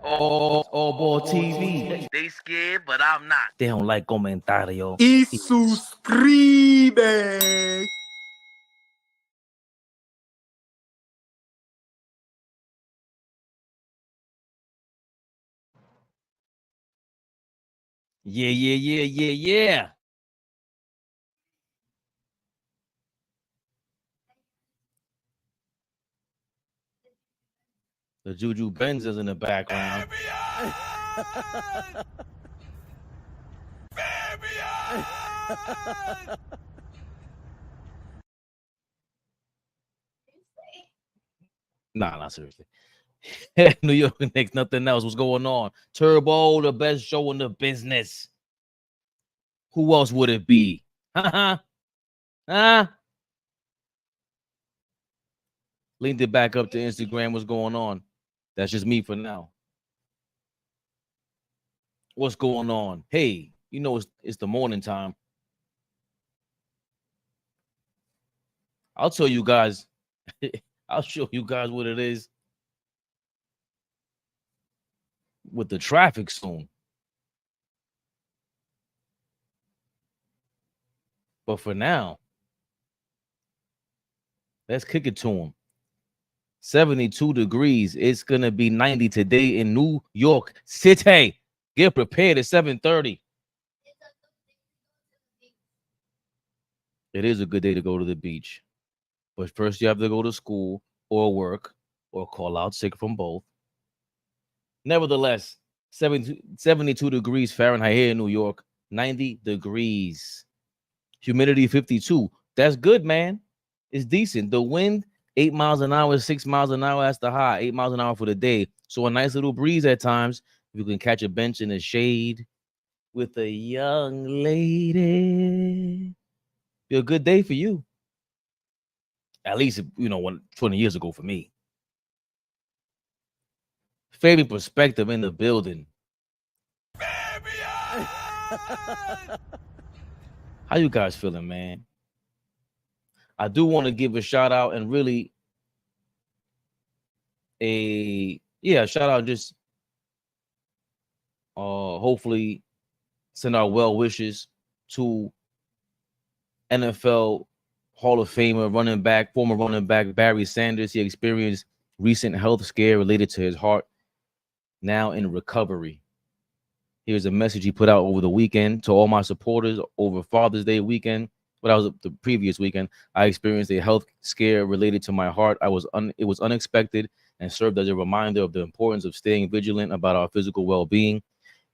All Ball TV. They scared, but I'm not. They don't like comentario. Y suscribe. Yeah. The Juju Benz is in the background. Nah, seriously. New York Knicks, nothing else. What's going on? Turbo, the best show in the business. Who else would it be? Huh? Linked it back up to Instagram. What's going on? That's just me for now. What's going on? Hey, you know it's the morning time. I'll tell you guys. I'll show you guys what it is with the traffic soon. But for now, let's kick it to them. 72 degrees. It's going to be 90 today in New York City. Get prepared at 7:30. It is a good day to go to the beach. But first you have to go to school or work or call out sick from both. Nevertheless, 72 degrees Fahrenheit here in New York, 90 degrees. Humidity 52. That's good, man. It's decent. The wind, 8 miles an hour, 6 miles an hour. That's the high. 8 miles an hour for the day. So a nice little breeze at times. You can catch a bench in the shade with a young lady. Be a good day for you. At least, 20 years ago for me. Favorite perspective in the building. How you guys feeling, man? I do want to give a shout out and really shout out, just hopefully send our well wishes to NFL Hall of Famer former running back Barry Sanders. He experienced recent health scare related to his heart, now in recovery. Here's a message he put out over the weekend to all my supporters over Father's Day weekend. But that was the previous weekend. I experienced a health scare related to my heart. It was unexpected and served as a reminder of the importance of staying vigilant about our physical well-being,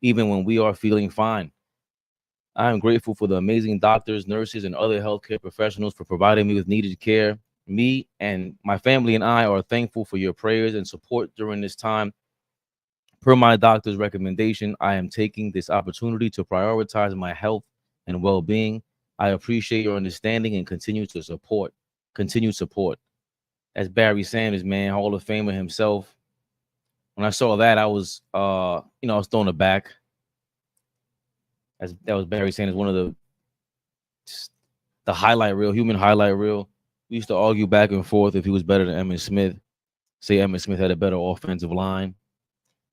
even when we are feeling fine. I am grateful for the amazing doctors, nurses, and other healthcare professionals for providing me with needed care. Me and my family and I are thankful for your prayers and support during this time. Per my doctor's recommendation, I am taking this opportunity to prioritize my health and well-being. I appreciate your understanding and continued support. That's Barry Sanders, man, Hall of Famer himself. When I saw that, I was thrown aback. That was Barry Sanders, one of the human highlight reel. We used to argue back and forth if he was better than Emmitt Smith. Say Emmitt Smith had a better offensive line.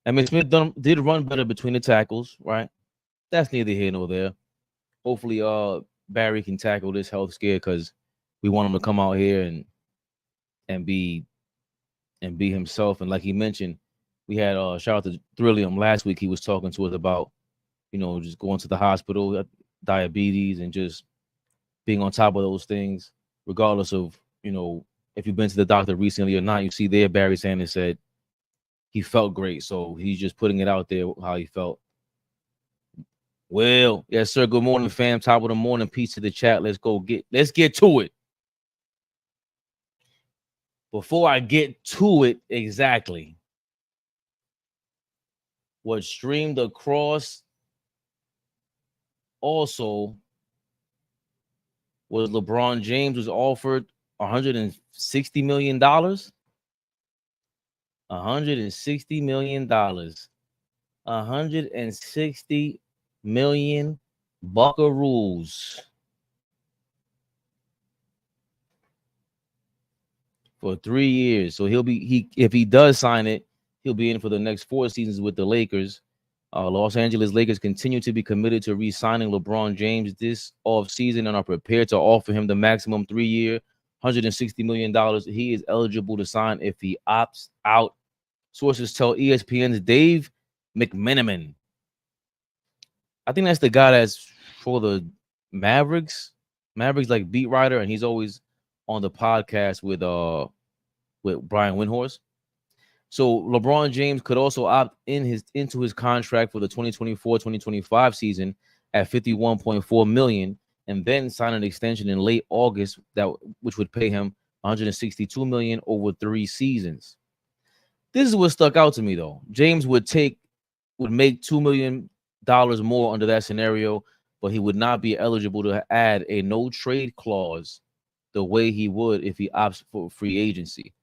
Emmitt Smith did run better between the tackles, right? That's neither here nor there. Hopefully, Barry can tackle this health scare, because we want him to come out here and be himself. And like he mentioned, we had shout out to Thrillium last week. He was talking to us about, just going to the hospital, diabetes, and just being on top of those things, regardless of, if you've been to the doctor recently or not. You see there, Barry Sanders said he felt great. So he's just putting it out there how he felt. Well, yes, sir. Good morning, fam. Top of the morning. Peace to the chat. Let's get to it. Before I get to it exactly, what streamed across also was LeBron James was offered $160 million. $160 million. 160 million buckaroos for 3 years. So if he does sign it, He'll be in for the next 4 seasons with the Lakers. Los Angeles Lakers continue to be committed to re-signing LeBron James this offseason and are prepared to offer him the maximum 3-year, $160 million he is eligible to sign if he opts out. Sources tell ESPN's Dave McMenamin. I think that's the guy that's for the Mavericks. Mavericks like beat writer, and he's always on the podcast with Brian Windhorst. So LeBron James could also opt into his contract for the 2024-2025 season at $51.4 million, and then sign an extension in late August which would pay him $162 million over 3 seasons. This is what stuck out to me though. James would make $2 million more under that scenario, but he would not be eligible to add a no trade clause the way he would if he opts for free agency.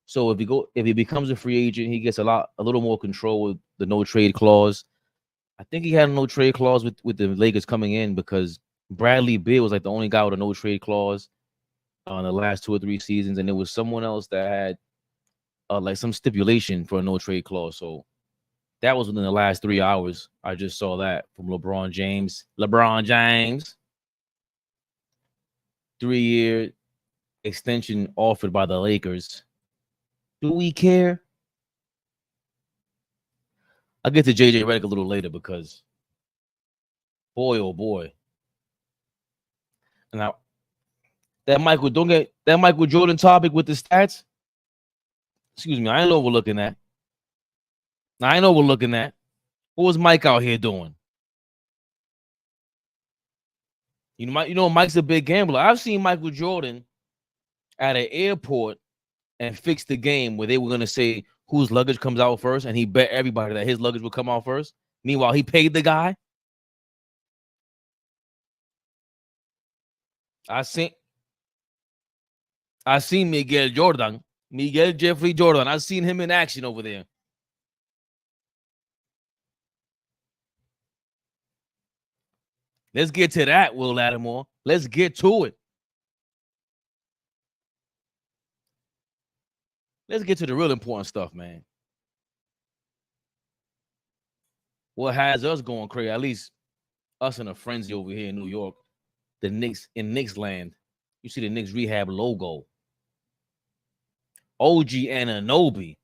So if he becomes a free agent, he gets a little more control with the no trade clause. I think he had a no trade clause with the Lakers coming in because Bradley Beal was like the only guy with a no trade clause on the last 2 or 3 seasons, and there was someone else that had like some stipulation for a no trade clause. So that was within the last 3 hours. I just saw that from LeBron James. 3-year extension offered by the Lakers. Do we care? I'll get to JJ Redick a little later because boy, oh boy. Now that Michael Jordan topic with the stats. Excuse me, I ain't overlooking that. What was Mike out here doing? You know, Mike's a big gambler. I've seen Michael Jordan at an airport and fix the game where they were going to say whose luggage comes out first, and he bet everybody that his luggage would come out first. Meanwhile, he paid the guy. I seen Miguel Jeffrey Jordan. I seen him in action over there. Let's get to that, Will Lattimore. Let's get to it. Let's get to the real important stuff, man. What has us going crazy, at least us in a frenzy over here in New York, the Knicks in Knicks land. You see the Knicks rehab logo. OG Anunoby.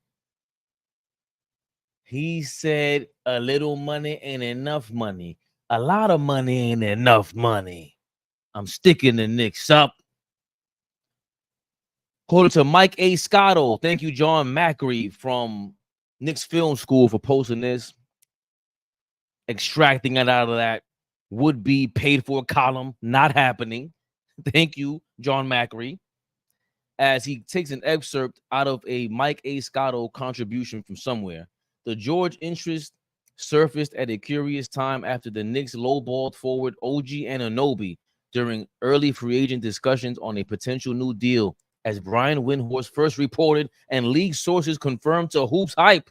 He said a little money ain't enough money. A lot of money ain't enough money. I'm sticking the Knicks up. According to Mike A. Scotto, thank you, John Macri from Knicks Film School for posting this, extracting it out of that would-be paid-for column, not happening. Thank you, John Macri, as he takes an excerpt out of a Mike A. Scotto contribution from somewhere. The George interest surfaced at a curious time after the Knicks lowballed forward OG Anunoby during early free agent discussions on a potential new deal, as Brian Windhorst first reported and league sources confirmed to Hoops Hype.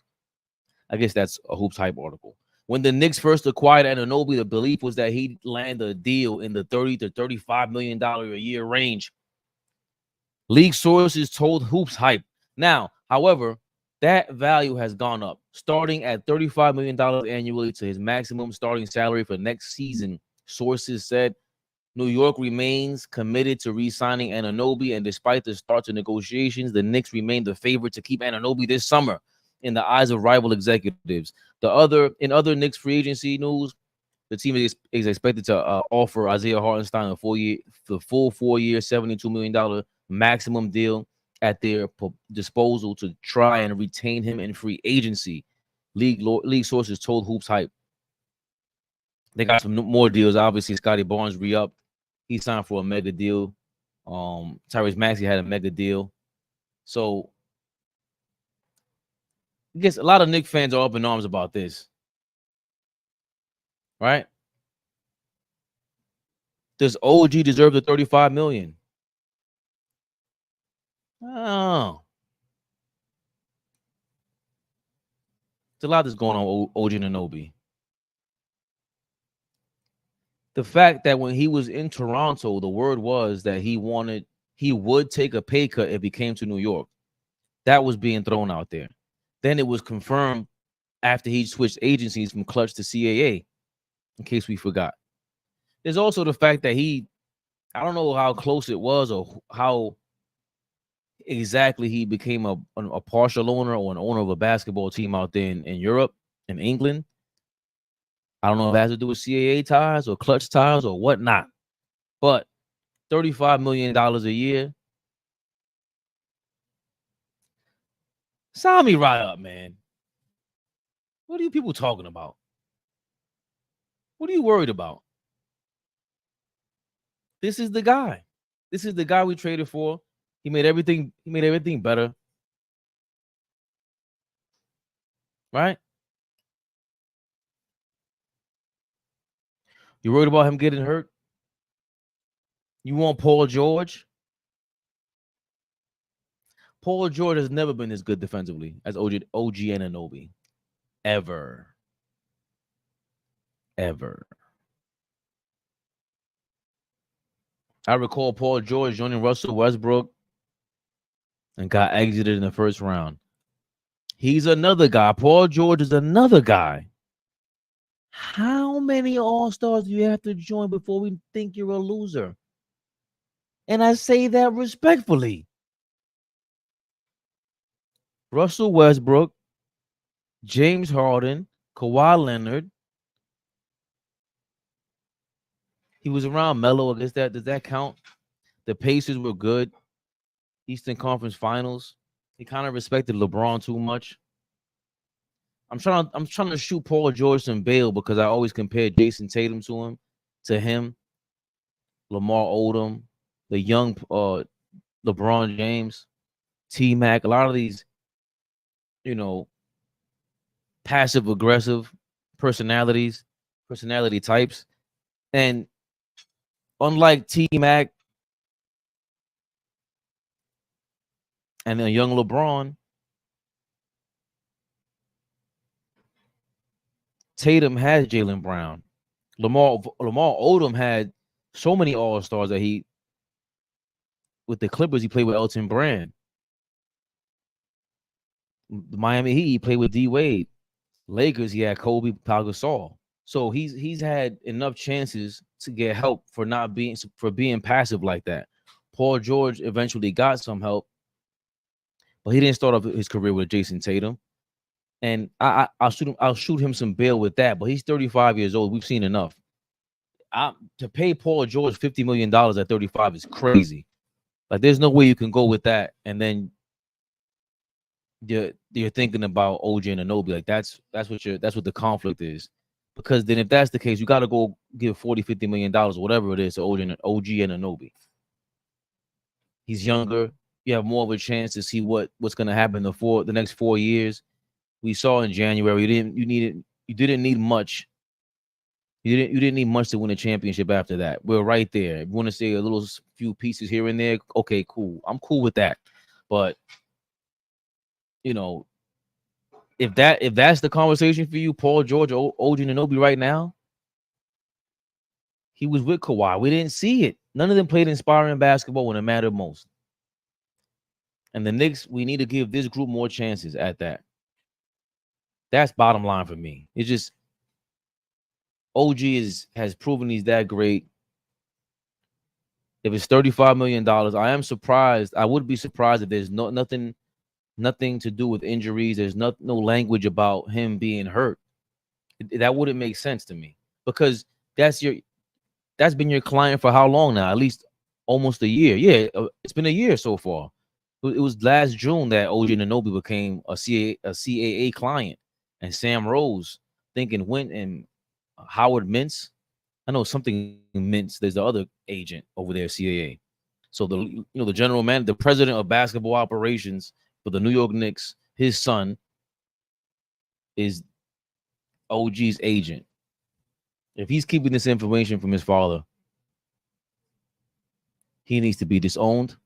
I guess that's a Hoops Hype article. When the Knicks first acquired Anunoby, the belief was that he'd land a deal in the $30 to $35 million a year range. League sources told Hoops Hype. Now, however, that value has gone up, starting at $35 million annually to his maximum starting salary for next season. Sources said New York remains committed to re-signing Anunoby, and despite the start to negotiations, the Knicks remain the favorite to keep Anunoby this summer in the eyes of rival executives. In other Knicks free agency news, the team is expected to offer Isaiah Hartenstein the full 4-year, $72 million maximum deal at their disposal to try and retain him in free agency. League sources told Hoops Hype. They got some more deals. Obviously, Scotty Barnes re-upped. He signed for a mega deal. Tyrese Maxey had a mega deal. So I guess a lot of Knicks fans are up in arms about this. Right? Does OG deserve the $35 million? Oh. There's a lot that's going on with OG Anunoby. The fact that when he was in Toronto, the word was that he would take a pay cut if he came to New York. That was being thrown out there. Then it was confirmed after he switched agencies from Clutch to CAA, in case we forgot. There's also the fact that I don't know how close it was or how exactly he became a partial owner or an owner of a basketball team out there in Europe, in England. I don't know if it has to do with CAA ties or Clutch ties or whatnot. But $35 million a year. Sign me right up, man. What are you people talking about? What are you worried about? This is the guy. This is the guy we traded for. He made everything better. Right? You worried about him getting hurt? You want Paul George? Paul George has never been as good defensively as OG Anunoby. Ever. I recall Paul George joining Russell Westbrook and got exited in the first round. He's another guy. Paul George is another guy. How many All-Stars do you have to join before we think you're a loser? And I say that respectfully. Russell Westbrook, James Harden, Kawhi Leonard. He was around Melo. I guess does that count? The Pacers were good. Eastern Conference Finals. He kind of respected LeBron too much. I'm trying to shoot Paul George some bail because I always compare Jason Tatum to him, Lamar Odom, the young LeBron James, T-Mac, a lot of these, passive aggressive personality types. And unlike T-Mac and a young LeBron, Tatum has Jaylen Brown. Lamar Odom had so many All-Stars that with the Clippers, he played with Elton Brand. The Miami Heat, he played with D Wade. Lakers, he had Kobe, Pau Gasol. So he's had enough chances to get help for being passive like that. Paul George eventually got some help, but he didn't start off his career with Jason Tatum. And I'll shoot him some bail with that. But he's 35 years old. We've seen enough. To pay Paul George $50 million at 35 is crazy. Like, there's no way you can go with that and then you're thinking about OG and Anunoby. Like, that's what the conflict is. Because then if that's the case, you got to go give $40-50 million or whatever it is to OG and Anunoby. He's younger. You have more of a chance to see what's going to happen the next 4 years. We saw in January you didn't need much. You didn't need much to win a championship after that. We're right there. If you want to say a little few pieces here and there, okay, cool. I'm cool with that. But if that's the conversation for you, Paul George, OG Anunoby right now, he was with Kawhi. We didn't see it. None of them played inspiring basketball when it mattered most. And the Knicks, we need to give this group more chances at that. That's bottom line for me. It's just OG has proven he's that great. If it's $35 million, I am surprised. I would be surprised if there's nothing to do with injuries. There's no language about him being hurt. That wouldn't make sense to me, because that's been your client for how long now? At least almost a year. Yeah, it's been a year so far. It was last June that OG Anunoby became a CAA client, and Sam Rose, thinking Went and Howard Mintz. I know something Mintz. There's the other agent over there, CAA. So the general man, the president of basketball operations for the New York Knicks, his son is OG's agent. If he's keeping this information from his father, he needs to be disowned,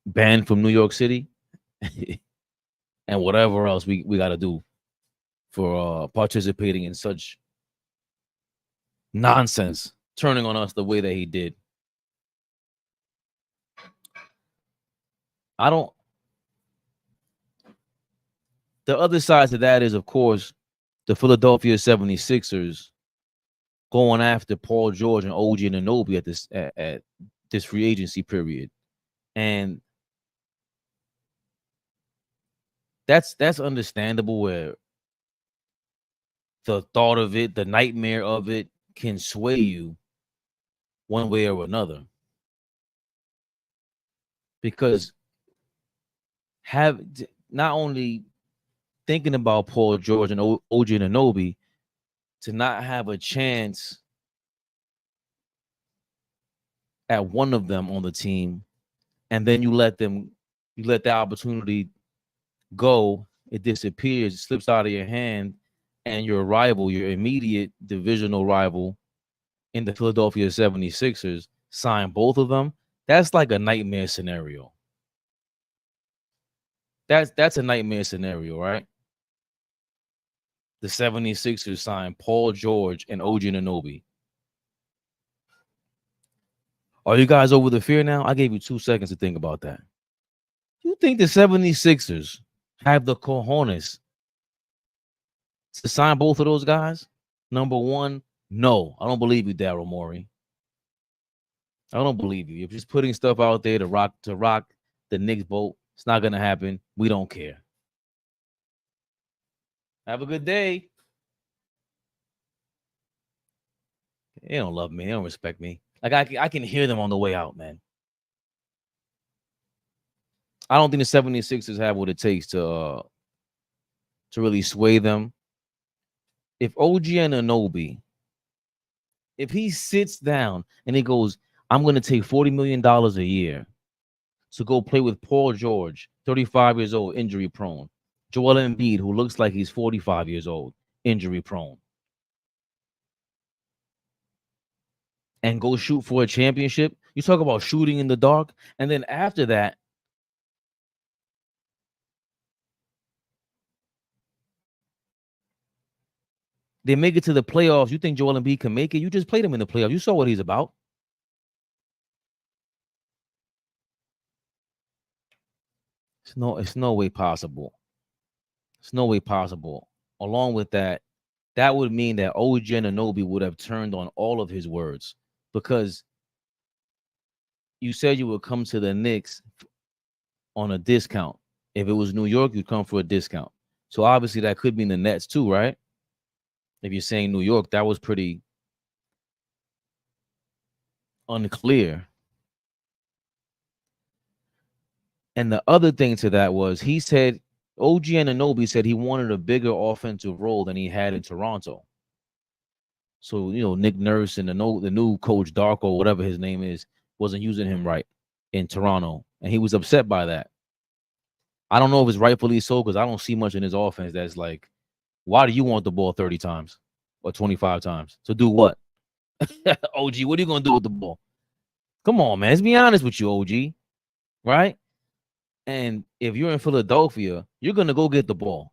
banned from New York City, and whatever else we got to do for participating in such nonsense, turning on us the way that he did. I don't The other side to that is, of course, the Philadelphia 76ers going after Paul George and OG Anunoby at this free agency period. And that's understandable, where the thought of it, the nightmare of it, can sway you one way or another. Because not only thinking about Paul George and OG Anunoby, to not have a chance at one of them on the team, and then you let the opportunity go, it disappears, it slips out of your hand, and your rival, your immediate divisional rival in the Philadelphia 76ers, sign both of them. That's like a nightmare scenario. That's a nightmare scenario, right? The 76ers signed Paul George and OG Anunoby. Are you guys over the fear now? I gave you 2 seconds to think about that. You think the 76ers have the cojones to sign both of those guys? Number one, no. I don't believe you, Daryl Morey. I don't believe you. You're just putting stuff out there to rock the Knicks boat. It's not going to happen. We don't care. Have a good day. They don't love me. They don't respect me. Like, I can hear them on the way out, man. I don't think the 76ers have what it takes to really sway them. If OG Anunoby, if he sits down and he goes, I'm going to take $40 million a year to go play with Paul George, 35 years old, injury prone. Joel Embiid, who looks like he's 45 years old, injury prone. And go shoot for a championship. You talk about shooting in the dark. And then after that, they make it to the playoffs. You think Joel Embiid can make it? You just played him in the playoffs. You saw what he's about. It's no way possible. It's no way possible. Along with that, that would mean that OG Anunoby would have turned on all of his words, because you said you would come to the Knicks on a discount. If it was New York, you'd come for a discount. So obviously that could mean the Nets too, right? If you're saying New York, that was pretty unclear. And the other thing to that was, he said, OG Anunoby said he wanted a bigger offensive role than he had in Toronto. So, Nick Nurse and the new coach, Darko, whatever his name is, wasn't using him right in Toronto. And he was upset by that. I don't know if it's rightfully so, because I don't see much in his offense that's like, why do you want the ball 30 times or 25 times? To do what? OG, what are you going to do with the ball? Come on, man. Let's be honest with you, OG. Right? And if you're in Philadelphia, you're going to go get the ball.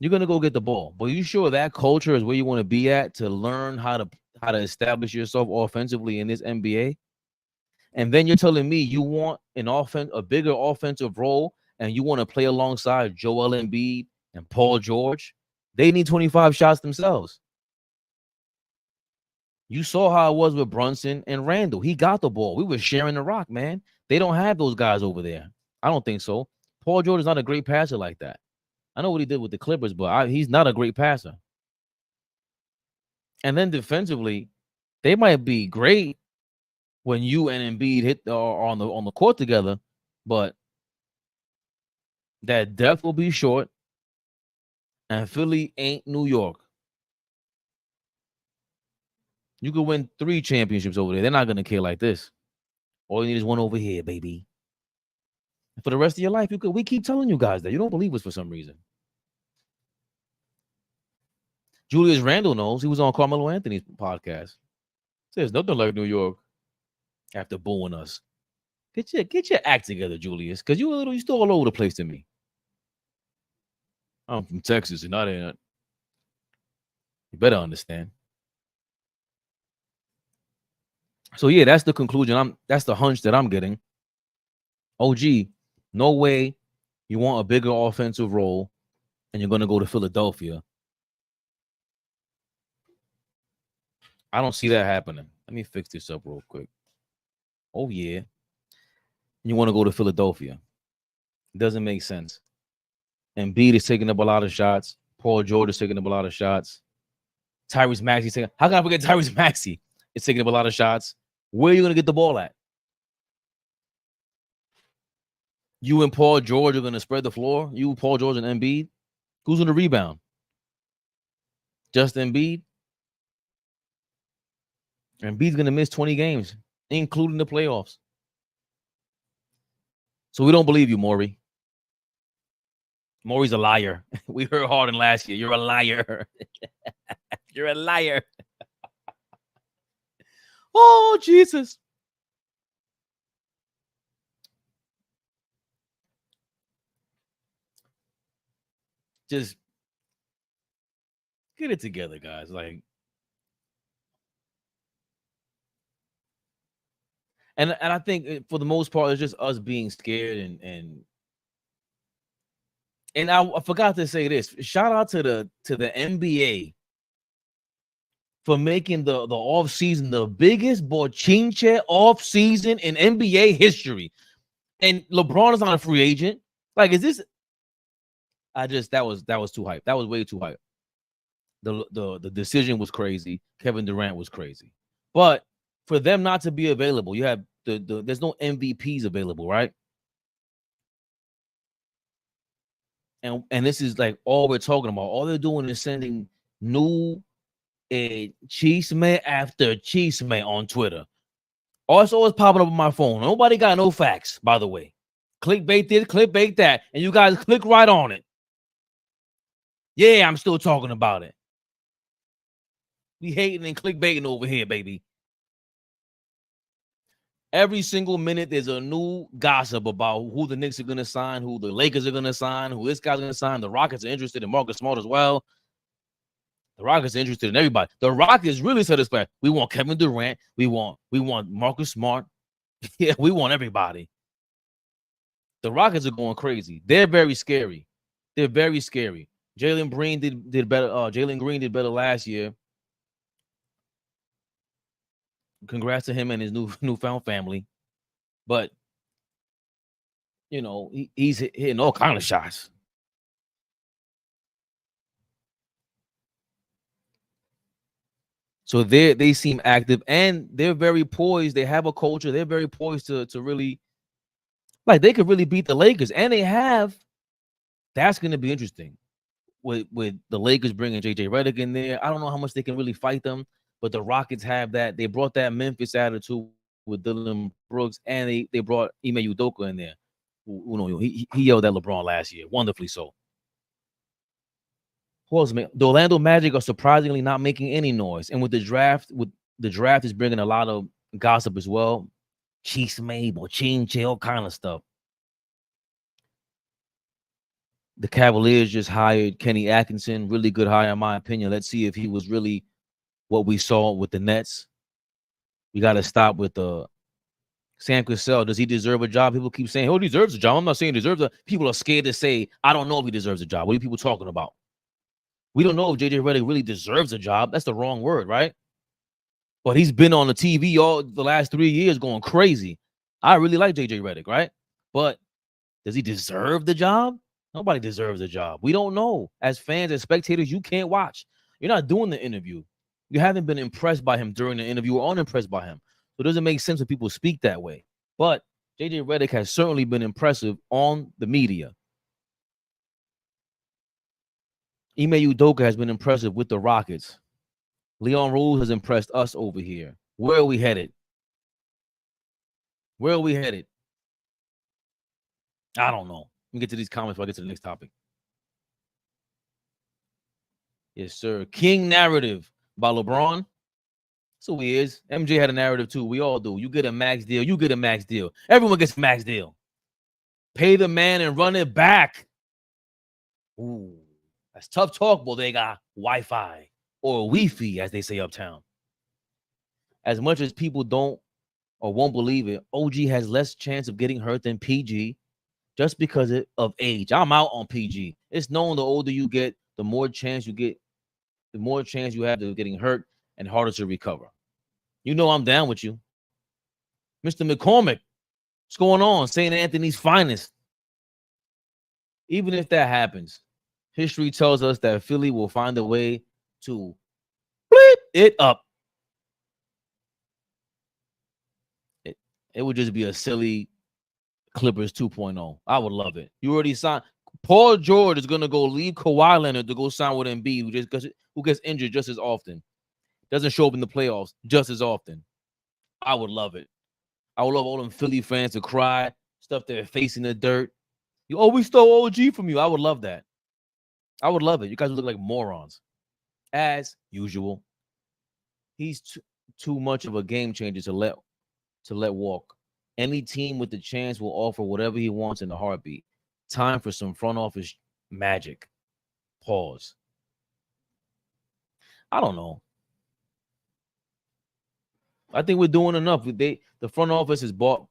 You're going to go get the ball. But you sure that culture is where you want to be at to learn how to establish yourself offensively in this NBA? And then you're telling me you want a bigger offensive role, and you want to play alongside Joel Embiid and Paul George? They need 25 shots themselves. You saw how it was with Brunson and Randall. He got the ball. We were sharing the rock, man. They don't have those guys over there. I don't think so. Paul George is not a great passer like that. I know what he did with the Clippers, but he's not a great passer. And then defensively, they might be great when you and Embiid hit on the court together, but that depth will be short. And Philly ain't New York. You could win 3 championships over there. They're not gonna care like this. All you need is one over here, baby. And for the rest of your life, we keep telling you guys that. You don't believe us for some reason. Julius Randle knows. He was on Carmelo Anthony's podcast. Says nothing like New York after booing us. Get your act together, Julius, because you still all over the place to me. I'm from Texas, and I didn't. You better understand. So yeah, that's the conclusion. That's the hunch that I'm getting. OG, no way You want a bigger offensive role, and you're going to go to Philadelphia. I don't see that happening. Let me fix this up real quick. Oh, yeah. You want to go to Philadelphia. It doesn't make sense. Embiid is taking up a lot of shots. Paul George is taking up a lot of shots. Tyrese Maxey's taking. How can I forget Tyrese Maxey? It's taking up a lot of shots. Where are you going to get the ball at? You and Paul George are going to spread the floor. You, Paul George, and Embiid. Who's going to rebound? Just Embiid? Embiid's going to miss 20 games, including the playoffs. So we don't believe you, Maury. Maury's a liar. We heard Harden last year. You're a liar. You're a liar. Oh, Jesus. Just get it together, guys. Like, and I think for the most part, it's just us being scared and I forgot to say this. Shout out to the NBA for making the offseason the biggest bochinche offseason in NBA history. And LeBron is not a free agent. Like, is this? That was too hype. That was way too hype. The decision was crazy. Kevin Durant was crazy. But for them not to be available, you have there's no MVPs available, right? And this is like all we're talking about. All they're doing is sending new chisme after chisme on Twitter. Also, it's popping up on my phone. Nobody got no facts, by the way. Clickbait this, clickbait that, and you guys click right on it. Yeah, I'm still talking about it. We hating and clickbaiting over here, baby. Every single minute, there's a new gossip about who the Knicks are going to sign, who the Lakers are going to sign, who this guy's going to sign. The Rockets are interested in Marcus Smart as well. The Rockets are interested in everybody. The Rockets really said this back. We want Kevin Durant. We want Marcus Smart. Yeah, we want everybody. The Rockets are going crazy. They're very scary. They're very scary. Jalen Green did better. Jalen Green did better last year. Congrats to him and his newfound family. But you know, he's hitting all kind of shots. So they seem active and they're very poised. They have a culture. They're very poised to really, like, they could really beat the Lakers, and they have. That's going to be interesting with the Lakers bringing JJ Redick in there. I don't know how much they can really fight them, but the Rockets have that. They brought that Memphis attitude with Dylan Brooks, and they brought Ime Udoka in there. He yelled at LeBron last year, wonderfully so. Who else? The Orlando Magic are surprisingly not making any noise, and with the draft is bringing a lot of gossip as well. Chisme, bochinche, all kind of stuff. The Cavaliers just hired Kenny Atkinson, really good hire in my opinion. Let's see if he was really what we saw with the Nets. We got to stop with Sam Cassell. Does he deserve a job? People keep saying, "Oh, he deserves a job." I'm not saying he deserves a. People are scared to say, "I don't know if he deserves a job." What are people talking about? We don't know if JJ Redick really deserves a job. That's the wrong word, right? But he's been on the TV all the last 3 years going crazy. I really like JJ Redick, right? But does he deserve the job? Nobody deserves a job. We don't know. As fans, as spectators, you can't watch. You're not doing the interview. You haven't been impressed by him during the interview or unimpressed by him. So it doesn't make sense when people speak that way. But JJ Redick has certainly been impressive on the media. Ime Udoka has been impressive with the Rockets. Leon Rose has impressed us over here. Where are we headed? Where are we headed? I don't know. Let me get to these comments before I get to the next topic. Yes, sir. King narrative by LeBron. That's who he is. MJ had a narrative too. We all do. You get a max deal. You get a max deal. Everyone gets a max deal. Pay the man and run it back. Ooh, that's tough talk, Bodega. Wi-Fi or Wi-Fi, as they say uptown. As much as people don't or won't believe it, OG has less chance of getting hurt than PG. just because of age. I'm out on PG. It's known the older you get, the more chance you get, the more chance you have of getting hurt and harder to recover. You know I'm down with you. Mr. McCormick, what's going on? St. Anthony's finest. Even if that happens, history tells us that Philly will find a way to bleep it up. It would just be a silly Clippers 2.0. I would love it. You already signed. Paul George is going to go leave Kawhi Leonard to go sign with Embiid, who gets injured just as often. Doesn't show up in the playoffs just as often. I would love it. I would love all them Philly fans to cry, stuff their face in the dirt. We stole OG from you. I would love that. I would love it. You guys look like morons. As usual. He's too much of a game changer to let walk. Any team with the chance will offer whatever he wants in a heartbeat. Time for some front office magic. Pause. I don't know. I think we're doing enough. The front office has bought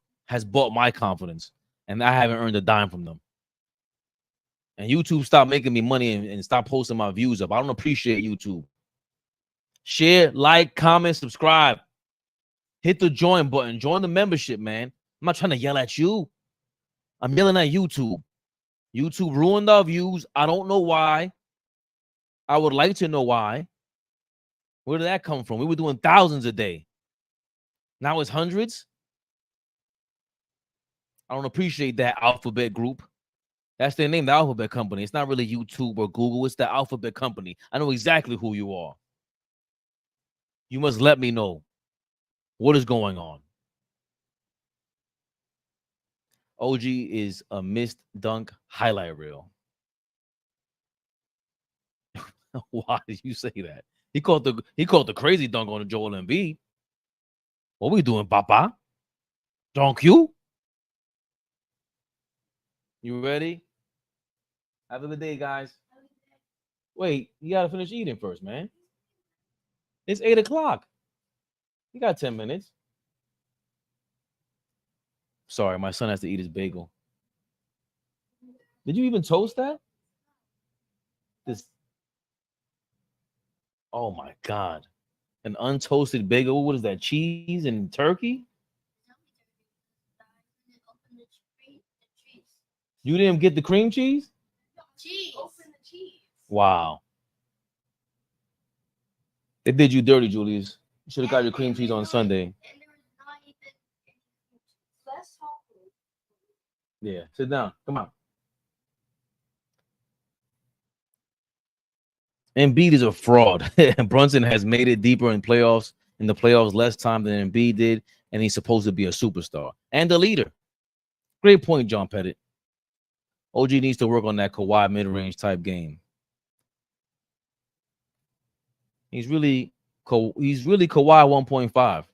my confidence, and I haven't earned a dime from them. And YouTube stopped making me money and stop posting my views up. I don't appreciate YouTube. Share, like, comment, subscribe. Hit the join button. Join the membership, man. I'm not trying to yell at you. I'm yelling at YouTube. YouTube ruined our views. I don't know why. I would like to know why. Where did that come from? We were doing thousands a day. Now it's hundreds. I don't appreciate that Alphabet group. That's their name, the Alphabet Company. It's not really YouTube or Google. It's the Alphabet Company. I know exactly who you are. You must let me know what is going on. OG is a missed dunk highlight reel. Why did you say that? He called the crazy dunk on Joel Embiid. What we doing, Papa? Dunk you? You ready? Have a good day, guys. Wait, you gotta finish eating first, man. It's 8 o'clock. You got 10 minutes. Sorry, my son has to eat his bagel. Did you even toast that? Oh my God. An untoasted bagel. What is that? Cheese and turkey? You didn't get the cream cheese? Cheese. Open the cheese. Wow. They did you dirty, Julius. You should have got your cream cheese on Sunday. Yeah, sit down. Come on. Embiid is a fraud. Brunson has made it deeper in the playoffs less time than Embiid did, and he's supposed to be a superstar and a leader. Great point, John Pettit. OG needs to work on that Kawhi mid-range type game. He's really Kawhi 1.5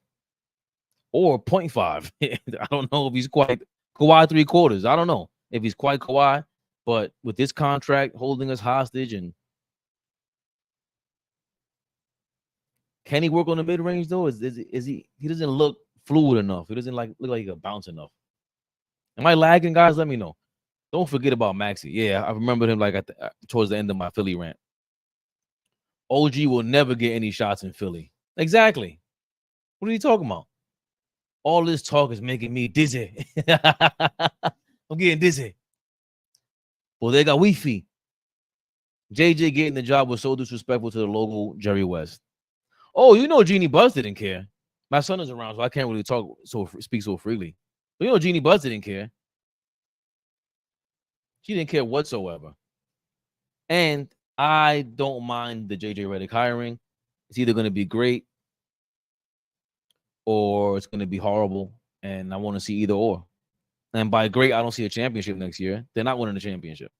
or 0.5. I don't know if he's quite Kawhi 3/4. I don't know if he's quite Kawhi, but with this contract holding us hostage, and can he work on the mid-range though? Is he doesn't look fluid enough. He doesn't look like he can bounce enough. Am I lagging, guys? Let me know. Don't forget about Maxey. Yeah, I remember him like towards the end of my Philly rant. OG will never get any shots in Philly. Exactly. What are you talking about? All this talk is making me dizzy. I'm getting dizzy. Well, they got Wi-Fi. JJ getting the job was so disrespectful to the local Jerry West. Oh, you know Jeannie Buzz didn't care. My son is around, so I can't really speak so freely. But you know Jeannie Buzz didn't care. She didn't care whatsoever. And I don't mind the JJ Redick hiring. It's either going to be great or it's going to be horrible. And I want to see either or. And by great, I don't see a championship next year. They're not winning the championship.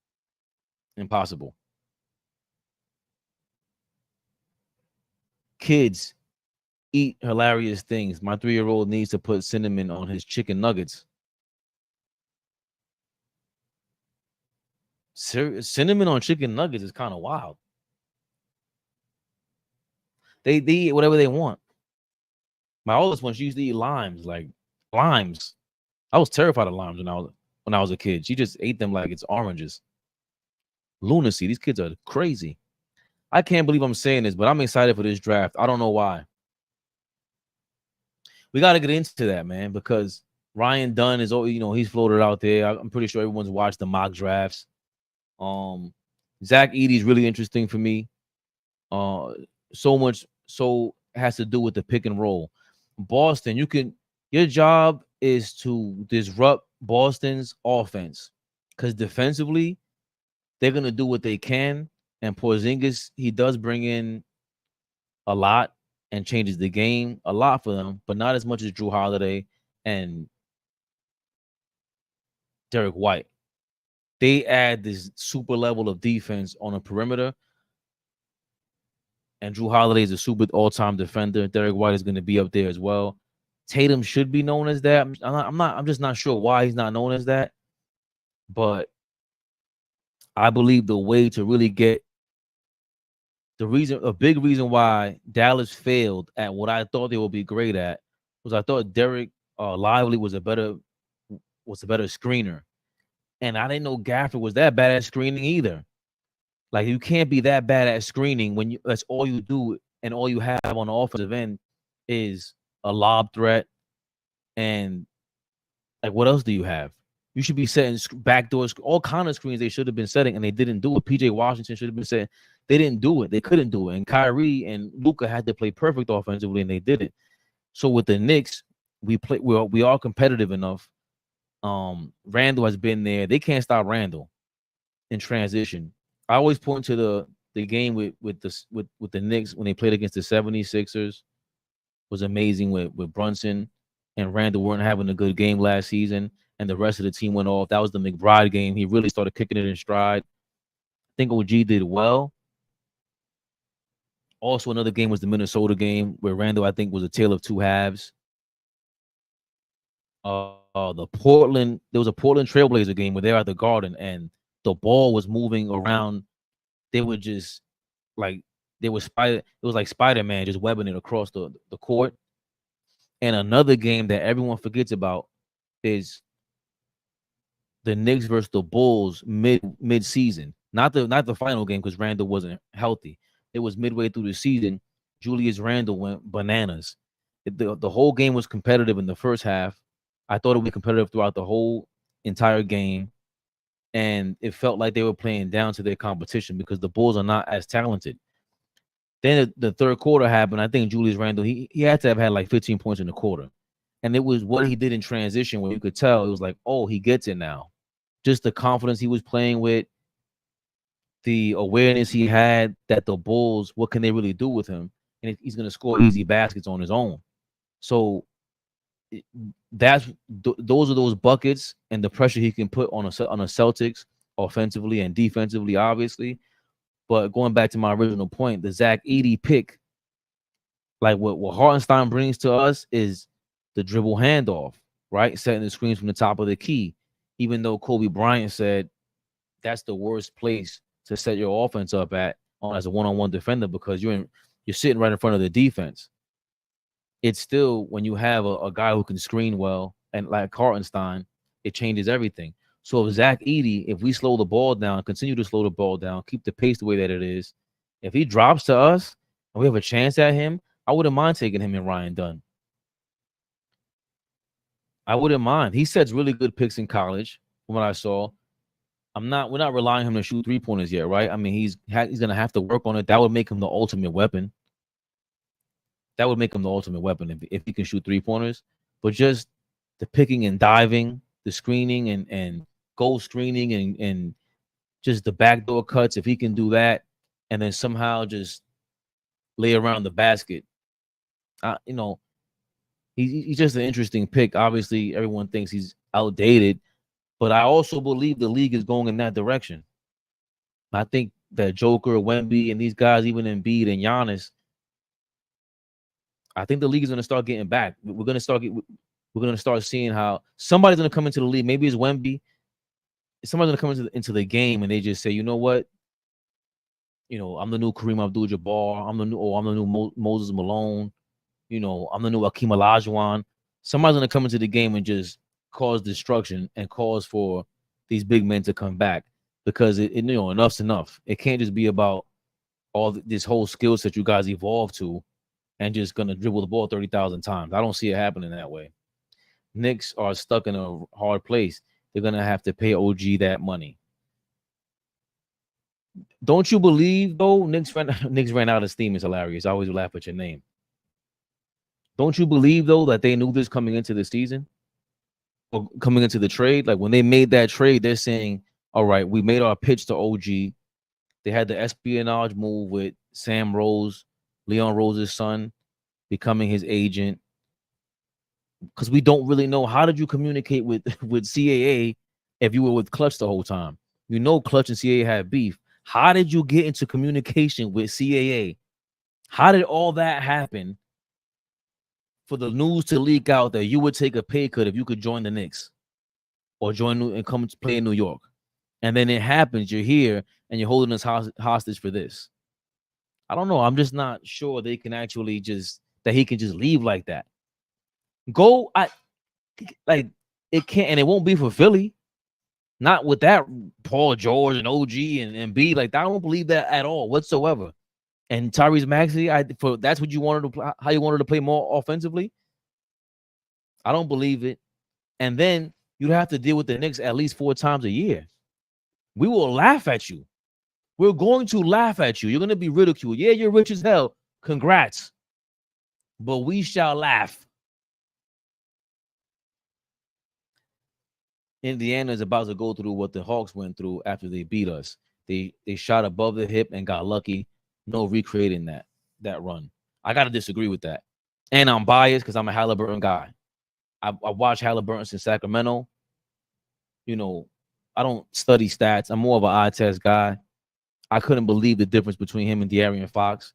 Impossible. Kids eat hilarious things. My 3-year-old needs to put cinnamon on his chicken nuggets. Cinnamon on chicken nuggets is kind of wild. They eat whatever they want. My oldest one, she used to eat limes. I was terrified of limes when I when I was a kid. She just ate them like it's oranges. Lunacy. These kids are crazy. I can't believe I'm saying this, but I'm excited for this draft. I don't know why. We got to get into that, man, because Ryan Dunn is, he's floated out there. I'm pretty sure everyone's watched the mock drafts. Zach Edey's really interesting for me. So has to do with the pick and roll. Boston, your job is to disrupt Boston's offense because defensively, they're gonna do what they can. And Porzingis, he does bring in a lot and changes the game a lot for them, but not as much as Drew Holiday and Derek White. They add this super level of defense on a perimeter. And Drew Holiday is a super all-time defender. Derek White is going to be up there as well. Tatum should be known as that. I'm just not sure why he's not known as that. But I believe the way to really get a big reason why Dallas failed at what I thought they would be great at was I thought Derek Lively was a better screener. And I didn't know Gafford was that bad at screening either. Like, you can't be that bad at screening when that's all you do and all you have on the offensive end is a lob threat. And like, what else do you have? You should be setting backdoors, all kind of screens they should have been setting, and they didn't do it. PJ Washington should have been setting. They didn't do it. They couldn't do it. And Kyrie and Luka had to play perfect offensively, and they didn't. So with the Knicks, we are competitive enough. Randall has been there. They can't stop Randall in transition. I always point to the game with the Knicks when they played against the 76ers was amazing with Brunson and Randall weren't having a good game last season, and the rest of the team went off. That was the McBride game. He really started kicking it in stride. I think OG did well. Also, another game was the Minnesota game where Randall, I think, was a tale of two halves. There was a Portland Trailblazer game where they were at the Garden and the ball was moving around. They were just like it was like Spider-Man just webbing it across the court. And another game that everyone forgets about is the Knicks versus the Bulls mid-season. Not the final game because Randall wasn't healthy. It was midway through the season. Julius Randle went bananas. The whole game was competitive in the first half. I thought it would be competitive throughout the whole entire game. And it felt like they were playing down to their competition because the Bulls are not as talented. Then the third quarter happened. I think Julius Randle, he had to have had like 15 points in the quarter. And it was what he did in transition where you could tell it was like, oh, he gets it now. Just the confidence he was playing with, the awareness he had that the Bulls, what can they really do with him? And he's going to score easy baskets on his own. So those are those buckets and the pressure he can put on a Celtics offensively and defensively, obviously. But going back to my original point, the Zach Edey pick, like what Hartenstein brings to us is the dribble handoff, right? Setting the screens from the top of the key. Even though Kobe Bryant said that's the worst place to set your offense up at as a one-on-one defender because you're sitting right in front of the defense. It's still when you have a guy who can screen well and like Hartenstein, it changes everything. So if Zach Edey, if we slow the ball down, continue to slow the ball down, keep the pace the way that it is, if he drops to us and we have a chance at him, I wouldn't mind taking him and Ryan Dunn. I wouldn't mind. He sets really good picks in college from what I saw. We're not relying on him to shoot 3-pointers yet, right? I mean, he's gonna have to work on it. That would make him the ultimate weapon. That would make him the ultimate weapon if he can shoot 3-pointers. But just the picking and diving, the screening and goal screening and just the backdoor cuts, if he can do that, and then somehow just lay around the basket, he's just an interesting pick. Obviously, everyone thinks he's outdated, but I also believe the league is going in that direction. I think that Joker, Wemby, and these guys, even Embiid and Giannis, I think the league is going to start getting back. We're going to start seeing how somebody's going to come into the league. Maybe it's Wemby. Somebody's going to come into the game and they just say, you know what? I'm the new Kareem Abdul-Jabbar. I'm the new Moses Malone. I'm the new Akeem Olajuwon. Somebody's going to come into the game and just cause destruction and cause for these big men to come back, because enough's enough. It can't just be about all this whole skill set you guys evolve to and just gonna dribble the ball 30,000 times. I don't see it happening that way. Knicks are stuck in a hard place. They're gonna have to pay OG that money. Don't you believe though? Knicks ran out of steam is hilarious. I always laugh at your name. Don't you believe though that they knew this coming into the season or coming into the trade? Like when they made that trade, they're saying, "All right, we made our pitch to OG." They had the espionage move with Sam Rose, Leon Rose's son, becoming his agent. Because we don't really know, how did you communicate with CAA if you were with Clutch the whole time? You know, Clutch and CAA had beef. How did you get into communication with CAA? How did all that happen for the news to leak out that you would take a pay cut if you could join the Knicks or join and come to play in New York? And then it happens, you're here and you're holding us hostage for this. I don't know. I'm just not sure they can actually that he can just leave like that. Go, it can't, and it won't be for Philly. Not with that Paul George and OG and B. Like, I don't believe that at all whatsoever. And Tyrese Maxey, that's what you wanted to play, how you wanted to play more offensively. I don't believe it. And then you'd have to deal with the Knicks at least 4 times a year. We will laugh at you. We're going to laugh at you. You're going to be ridiculed. Yeah, you're rich as hell. Congrats. But we shall laugh. Indiana is about to go through what the Hawks went through after they beat us. They shot above the hip and got lucky. No recreating that run. I got to disagree with that. And I'm biased because I'm a Halliburton guy. I watch Halliburton since Sacramento. You know, I don't study stats. I'm more of an eye test guy. I couldn't believe the difference between him and De'Aaron Fox.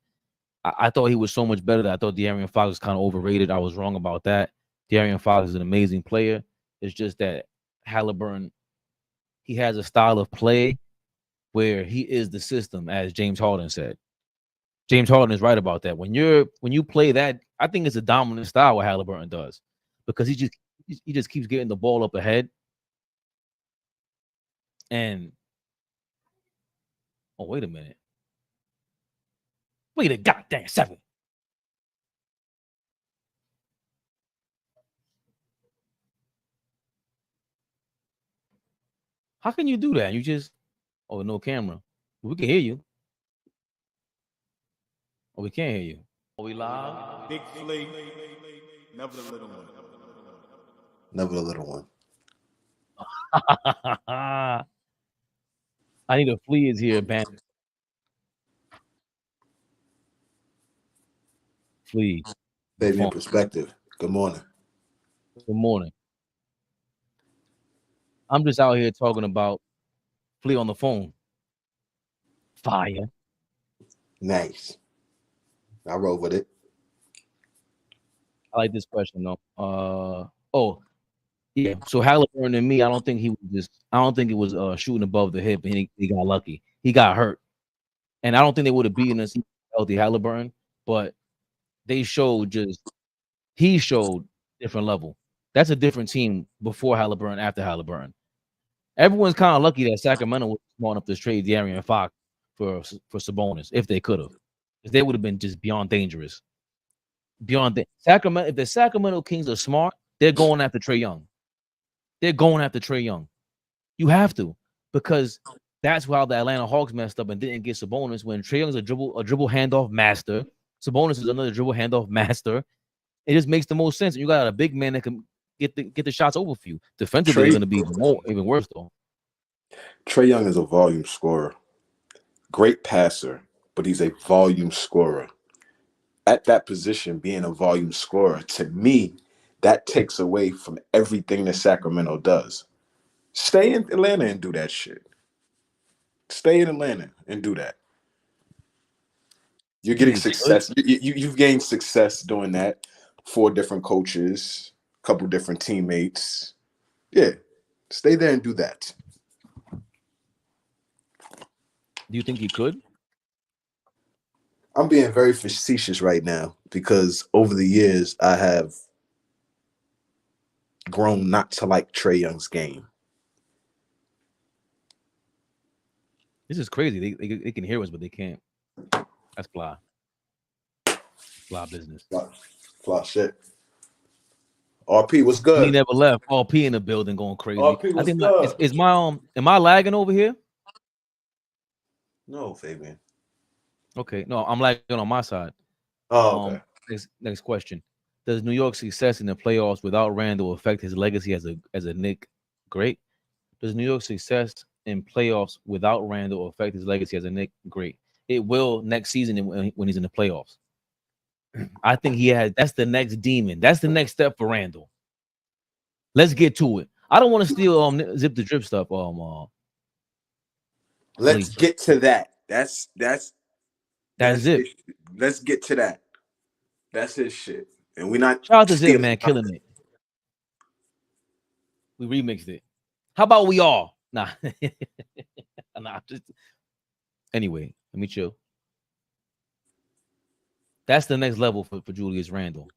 I thought he was so much better that I thought De'Aaron Fox was kind of overrated. I was wrong about that. De'Aaron Fox is an amazing player. It's just that Halliburton, he has a style of play where he is the system, as James Harden said. James Harden is right about that. When you play that, I think it's a dominant style what Halliburton does, because he just keeps getting the ball up ahead. And oh, wait a minute. Wait a goddamn second. How can you do that? You just, oh, no camera. We can hear you. Oh, we can't hear you. Are we live? Big Flea, never the little one. Never the little one. I need a flea is here, Bam. Flea. Baby in perspective. Good morning. Good morning. I'm just out here talking about Flea on the phone. Fire. Nice. I roll with it. I like this question though. Oh, yeah. So Halliburton and me, I don't think it was shooting above the hip and he got lucky. He got hurt. And I don't think they would have beaten us healthy Halliburton, but he showed different level. That's a different team before Halliburton, after Halliburton. Everyone's kind of lucky that Sacramento was smart enough to trade De'Aaron Fox for Sabonis, if they could have. Because they would have been just beyond dangerous. Sacramento, if the Sacramento Kings are smart, they're going after Trae Young. They're going after Trae Young. You have to, because that's how the Atlanta Hawks messed up and didn't get Sabonis, when Trae Young's a dribble handoff master. Sabonis is another dribble handoff master. It just makes the most sense. You got a big man that can get the shots over for you. Defensively, it's going to be even worse though. Trae Young is a volume scorer. Great passer, but he's a volume scorer. At that position, being a volume scorer, to me, that takes away from everything that Sacramento does. Stay in Atlanta and do that shit. Stay in Atlanta and do that. You're getting success. You've gained success doing that. 4 different coaches, a couple different teammates. Yeah, stay there and do that. Do you think he could? I'm being very facetious right now because over the years I have grown not to like Trae Young's game. This is crazy. They can hear us, but they can't. That's fly. Fly business. Fly shit. RP, what's He good? never left. All P in the building going crazy. RP, I what's think my good? is my am I lagging over here? No, Fabian. Okay, no, I'm lagging on my side. Oh, okay. Next question. Does New York's success in the playoffs without Randall affect his legacy as a Knick great? Does New York's success in playoffs without Randall affect his legacy as a Knick great? It will next season when he's in the playoffs. I think that's the next demon. That's the next step for Randall. Let's get to it. I don't want to steal zip the drip stuff. Let's get to that. That's it. Let's get to that. That's his shit. And we're not Shout out to Zip, man, killing it. We remixed it. How about we all? Nah. Anyway, let me chill. That's the next level for Julius Randle.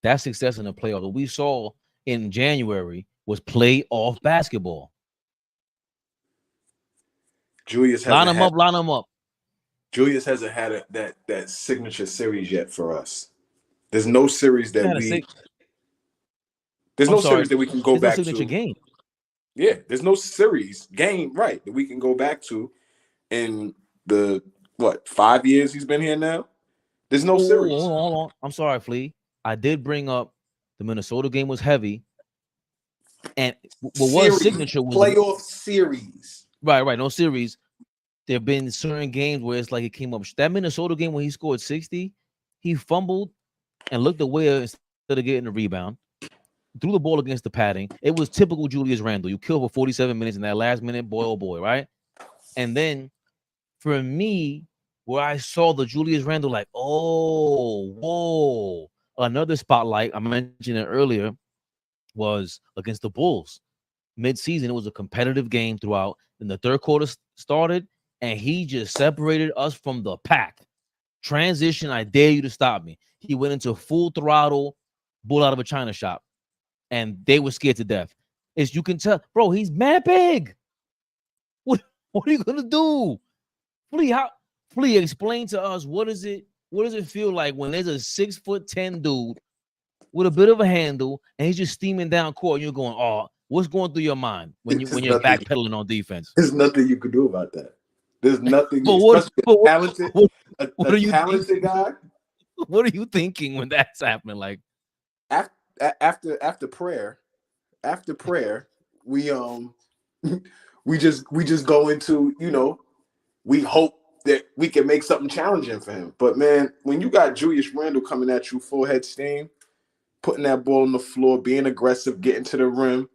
That success in the playoffs. What we saw in January was playoff basketball. Julius line them up. Julius hasn't had that signature series yet for us. There's no series that series that we can go back to. Signature game. Yeah, there's no series game, right, that we can go back to in the 5 years he's been here now. There's no series. Hold on. I'm sorry, Flea. I did bring up the Minnesota game was heavy, and what was signature was playoff series. Right. No series. There have been certain games where it's like it came up. That Minnesota game when he scored 60, he fumbled and looked away instead of getting the rebound. Threw the ball against the padding. It was typical Julius Randle. You kill for 47 minutes in that last minute, boy, oh boy, right? And then for me, where I saw the Julius Randle, like, oh, whoa, another spotlight, I mentioned it earlier, was against the Bulls. Mid-season, it was a competitive game throughout. Then the third quarter started, and he just separated us from the pack. Transition, I dare you to stop me. He went into full throttle, bull out of a china shop, and they were scared to death. As you can tell, bro, he's mad big. What are you gonna do? Flea, explain to us what does it feel like when there's a 6'10" dude with a bit of a handle and he's just steaming down court and you're going, oh, what's going through your mind when you're backpedaling on defense? There's nothing you can do about that. There's nothing. What are you talented guy? What are you thinking when that's happening? Like after prayer, we we just go into, we hope that we can make something challenging for him. But man, when you got Julius Randle coming at you full head steam, putting that ball on the floor, being aggressive, getting to the rim,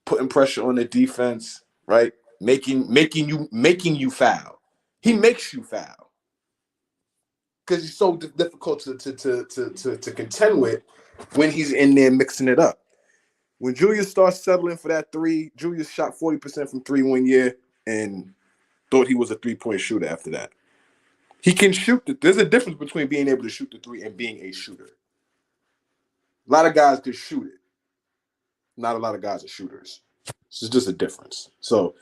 putting pressure on the defense, right? Making you foul. He makes you foul because he's so difficult to contend with when he's in there mixing it up. When Julius starts settling for that three, Julius shot 40% from three 1 year and thought he was a 3-point shooter after that. He can shoot. There's a difference between being able to shoot the three and being a shooter. A lot of guys can shoot it. Not a lot of guys are shooters. It's just a difference. So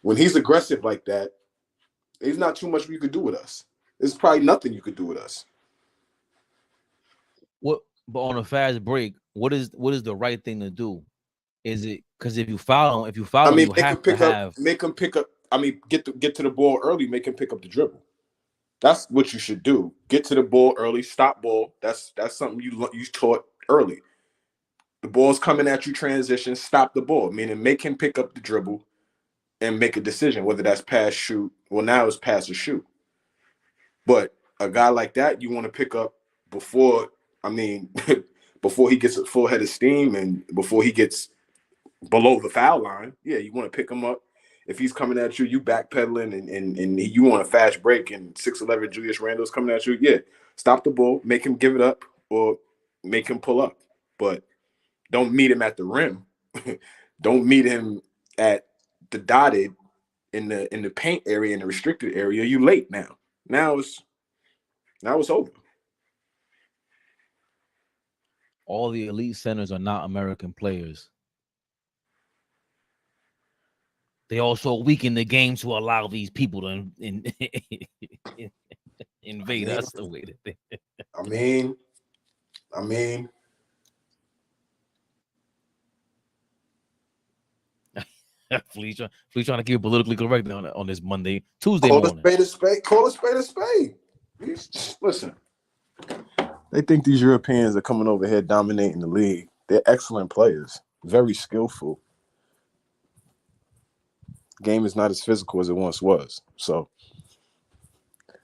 when he's aggressive like that, there's not too much you could do with us. There's probably nothing you could do with us. But on a fast break, what is the right thing to do? Is it because if you foul him, you have to make him pick up. I mean, get to the ball early, make him pick up the dribble. That's what you should do. Get to the ball early, stop ball. That's something you taught early. The ball's coming at you, transition, stop the ball. Meaning make him pick up the dribble and make a decision, whether that's pass, shoot. Well, now it's pass or shoot. But a guy like that, you want to pick up before he gets a full head of steam and before he gets below the foul line. Yeah, you want to pick him up. If he's coming at you, you backpedaling and you want a fast break and 6'11" Julius Randle's coming at you, yeah, stop the ball, make him give it up or make him pull up. But don't meet him at the rim. Don't meet him at the dotted in the paint area, in the restricted area. You late now. Now it's over. all the elite centers are not American players. They also weaken the game to allow these people to invade us the way that they. I mean, Flea trying to keep it politically correct on this Tuesday call morning. a spade a spade. Call a spade a spade. Listen, they think these Europeans are coming over here dominating the league. They're excellent players, very skillful. Game is not as physical as it once was, so it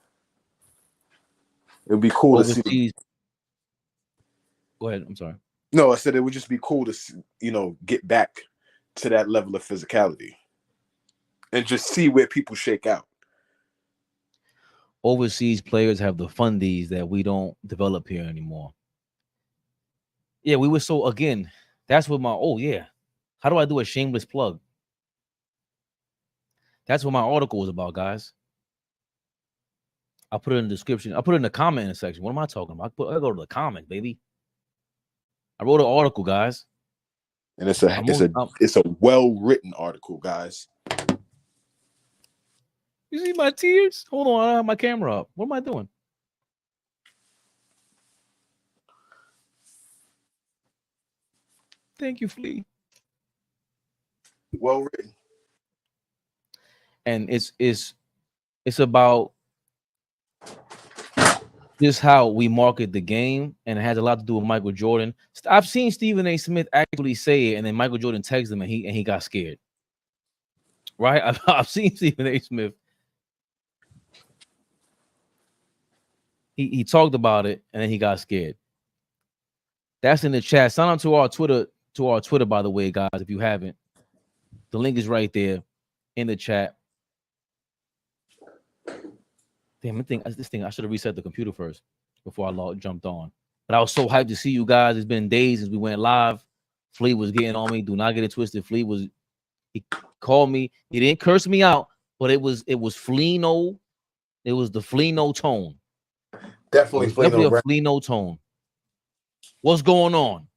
would be cool to see. Go ahead. I'm sorry. No, I said it would just be cool to see, get back to that level of physicality and just see where people shake out. Overseas players have the fundies that we don't develop here anymore. Yeah, we were so again. That's what How do I do a shameless plug? That's what my article was about, guys. I'll put it in the description. I'll put it in the comment section. What am I talking about? I go to the comment, baby. I wrote an article, guys. And it's a well-written article, guys. You see my tears? Hold on, I don't have my camera up. What am I doing? Thank you, Flea. Well written. And it's about just how we market the game, and it has a lot to do with Michael Jordan. I've seen Stephen A. Smith actually say it, and then Michael Jordan texted him, and he got scared. Right? I've seen Stephen A. Smith. He talked about it, and then he got scared. That's in the chat. Sign up to our Twitter, by the way, guys, if you haven't. The link is right there in the chat. Damn, I should have reset the computer first before I jumped on. But I was so hyped to see you guys. It's been days since we went live. Flea was getting on me. Do not get it twisted. He called me. He didn't curse me out, but it was Fleeno. It was the Fleeno tone. Definitely a Fleeno tone. What's going on?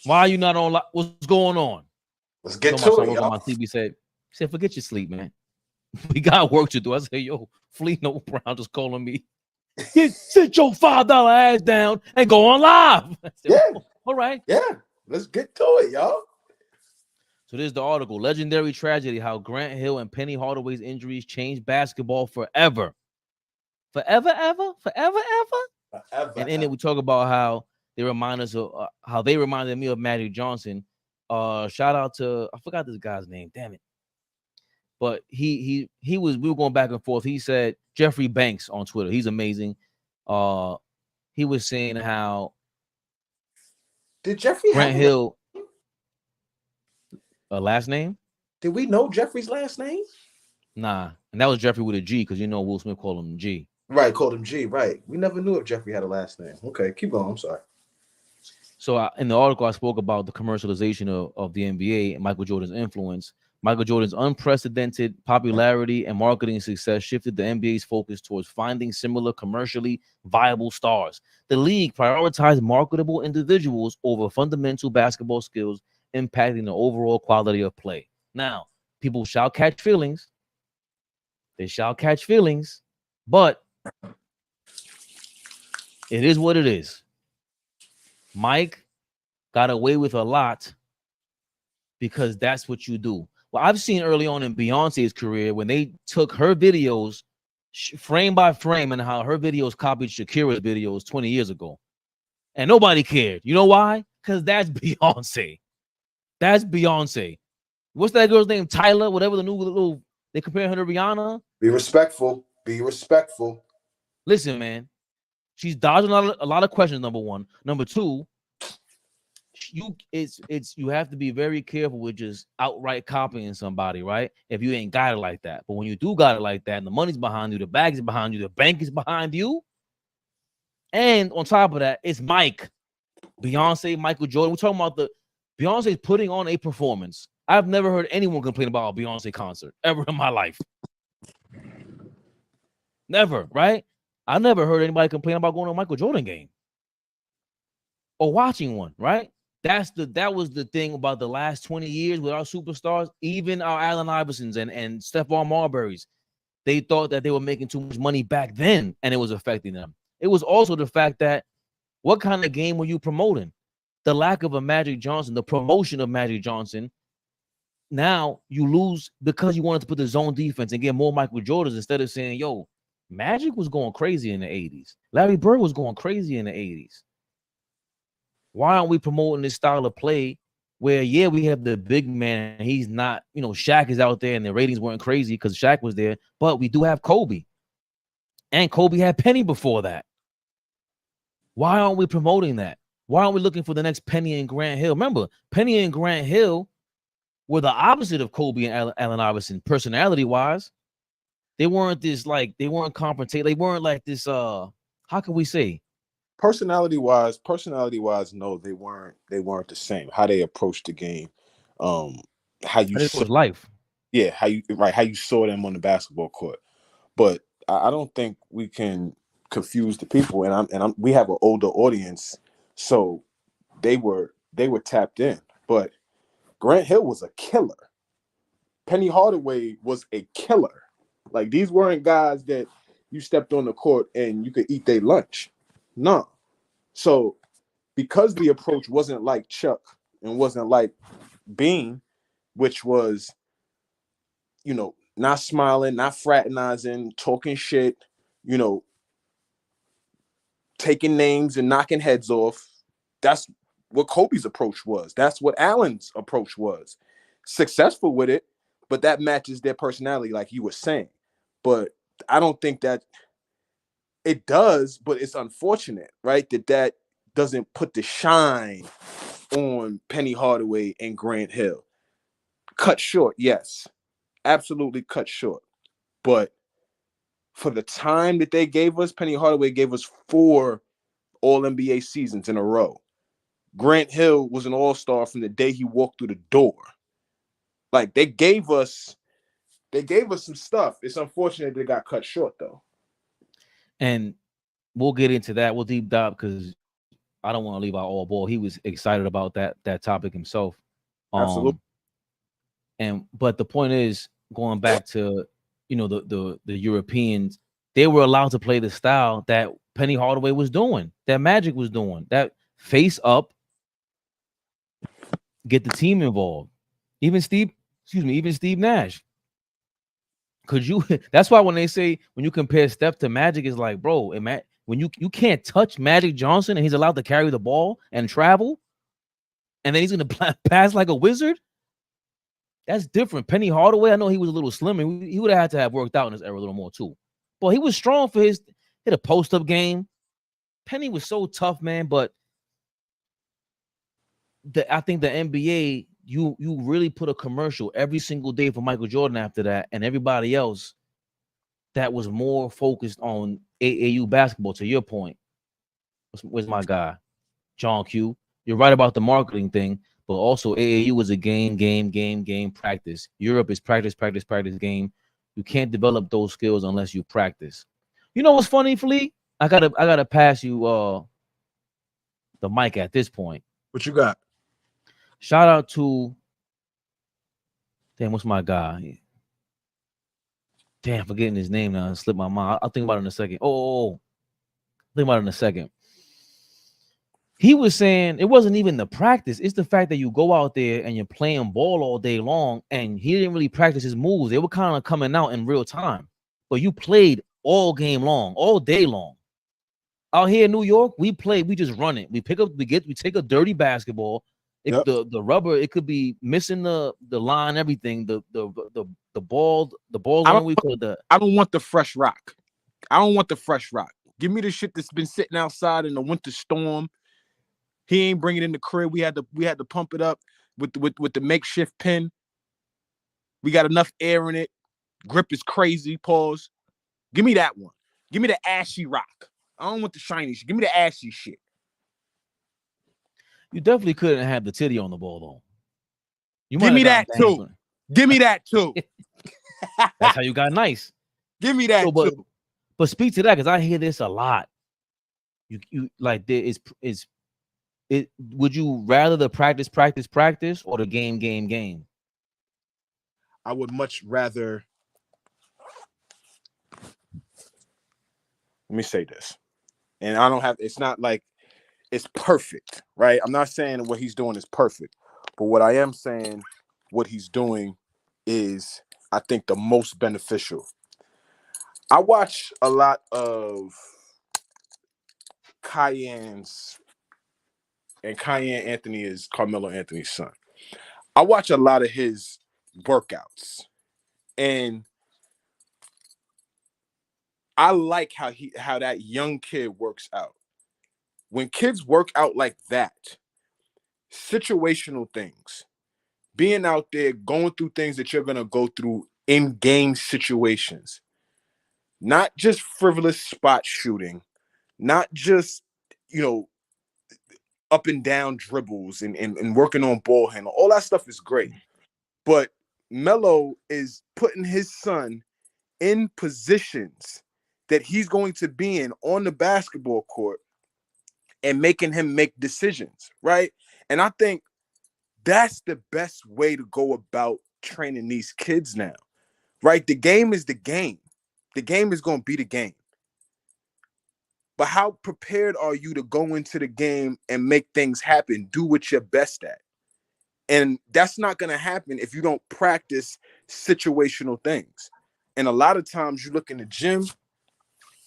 Why are you not on? What's going on? Let's get to it, y'all. My TV said, forget your sleep, man. We got work to do. I said, yo, Fleeno Brown just calling me. Sit your $5 ass down and go on live. I said, yeah. All right. Yeah. Let's get to it, y'all. So this is the article. Legendary tragedy, how Grant Hill and Penny Hardaway's injuries changed basketball forever. Forever, ever? Forever, ever? Forever. And in it, we talk about how they remind us of how they reminded me of Magic Johnson. Shout out to, I forgot this guy's name. Damn it. But we were going back and forth. He said Jeffrey Banks on Twitter. He's amazing. He was saying how did Jeffrey Grant Hill a last name? Did we know Jeffrey's last name? Nah, and that was Jeffrey with a G because Will Smith called him G. Right, called him G. Right. We never knew if Jeffrey had a last name. Okay, keep going. I'm sorry. So in the article, I spoke about the commercialization of the NBA and Michael Jordan's influence. Michael Jordan's unprecedented popularity and marketing success shifted the NBA's focus towards finding similar commercially viable stars. The league prioritized marketable individuals over fundamental basketball skills, impacting the overall quality of play. Now, people shall catch feelings. They shall catch feelings, but it is what it is. Mike got away with a lot because that's what you do. Well, I've seen early on in Beyonce's career when they took her videos frame by frame and how her videos copied Shakira's videos 20 years ago. And nobody cared. You know why? Because that's Beyonce. That's Beyonce. What's that girl's name? Tyler, whatever the new little, they compare her to Rihanna. Be respectful. Be respectful. Listen, man. She's dodging a lot of questions, number one. Number two, you have to be very careful with just outright copying somebody, right? If you ain't got it like that. But when you do got it like that, and the money's behind you, the bag is behind you, the bank is behind you, and on top of that, it's Mike, Beyonce, Michael Jordan. We're talking about Beyonce's putting on a performance. I've never heard anyone complain about a Beyonce concert ever in my life. Never, right? I never heard anybody complain about going to a Michael Jordan game. or watching one, right? That was the thing about the last 20 years with our superstars, even our Allen Iversons and Stephon Marbury's. They thought that they were making too much money back then, and it was affecting them. It was also the fact that what kind of game were you promoting? The lack of a Magic Johnson, the promotion of Magic Johnson. Now you lose because you wanted to put the zone defense and get more Michael Jordans instead of saying, yo, Magic was going crazy in the 80s. Larry Bird was going crazy in the 80s. Why aren't we promoting this style of play where, yeah, we have the big man, he's not, Shaq is out there and the ratings weren't crazy because Shaq was there, but we do have Kobe. And Kobe had Penny before that. Why aren't we promoting that? Why aren't we looking for the next Penny and Grant Hill? Remember, Penny and Grant Hill were the opposite of Kobe and Allen Iverson, personality-wise. They weren't they weren't confrontational. They weren't like this, how can we say? Personality wise, no, they weren't the same. How they approached the game, how you It was life. Yeah, how you saw them on the basketball court. But I don't think we can confuse the people, and we have an older audience, so they were tapped in. But Grant Hill was a killer. Penny Hardaway was a killer. Like, these weren't guys that you stepped on the court and you could eat their lunch. No. So because the approach wasn't like Chuck and wasn't like Bean, which was, not smiling, not fraternizing, talking shit, taking names and knocking heads off. That's what Kobe's approach was. That's what Allen's approach was. Successful with it, but that matches their personality, like you were saying. But I don't think that it does, but it's unfortunate, right? That doesn't put the shine on Penny Hardaway and Grant Hill. Cut short, yes. Absolutely cut short. But for the time that they gave us, Penny Hardaway gave us 4 All-NBA seasons in a row. Grant Hill was an all-star from the day he walked through the door. Like, they gave us some stuff. It's unfortunate they got cut short, though. And we'll get into that. We'll deep dive because I don't want to leave out all ball. He was excited about that topic himself. Absolutely. But the point is, going back to the Europeans, they were allowed to play the style that Penny Hardaway was doing, that Magic was doing, that face up, get the team involved. Even Steve Nash. That's why when they say, when you compare Steph to Magic, it's like, bro, when you can't touch Magic Johnson and he's allowed to carry the ball and travel, and then he's gonna pass like a wizard. That's different. Penny Hardaway, I know he was a little slim, and he would have had to have worked out in this era a little more too. But he was strong for hit a post-up game. Penny was so tough, man. But I think the NBA, you really put a commercial every single day for Michael Jordan after that, and everybody else that was more focused on AAU basketball. To your point, where's my guy, John Q? You're right about the marketing thing, but also AAU is a game practice. Europe is practice game. You can't develop those skills unless you practice. You know what's funny, Fleet? I gotta pass you the mic at this point. What you got? Shout out to what's my guy? Damn, forgetting his name now. It slipped my mind. I'll think about it in a second. Think about it in a second. He was saying it wasn't even the practice. It's the fact that you go out there and you're playing ball all day long, and he didn't really practice his moves. They were kind of coming out in real time. But you played all game long, all day long. Out here in New York, we just run it. We take a dirty basketball. The rubber, it could be missing the line, everything. The ball, I don't want the fresh rock. Give me the shit that's been sitting outside in the winter storm. He ain't bringing it in the crib. We had to pump it up with the makeshift pen. We got enough air in it. Grip is crazy. Pause. Give me that one. Give me the ashy rock. I don't want the shiny shit. Give me the ashy shit. You definitely couldn't have the titty on the ball though. Give me that too. Give me that too. That's how you got nice. Give me that too. But speak to that, because I hear this a lot. You like there is Would you rather the practice or the game? I would much rather. Let me say this, and I don't have. It's not like it's perfect, right? I'm not saying what he's doing is perfect, but what I am saying, what he's doing is, I think, the most beneficial. I watch a lot of Cayenne's, and Cayenne Anthony is Carmelo Anthony's son. I watch a lot of his workouts, and I like how that young kid works out. When kids work out like that, situational things, being out there going through things that you're gonna go through in game situations, not just frivolous spot shooting, not just you know up and down dribbles and working on ball handle. All that stuff is great. But Melo is putting his son in positions that he's going to be in on the basketball court and making him make decisions, right? And I think that's the best way to go about training these kids now, right? The game is the game. The game is going to be the game. But how prepared are you to go into the game and make things happen? Do what you're best at. And that's not going to happen if you don't practice situational things. And a lot of times you look in the gym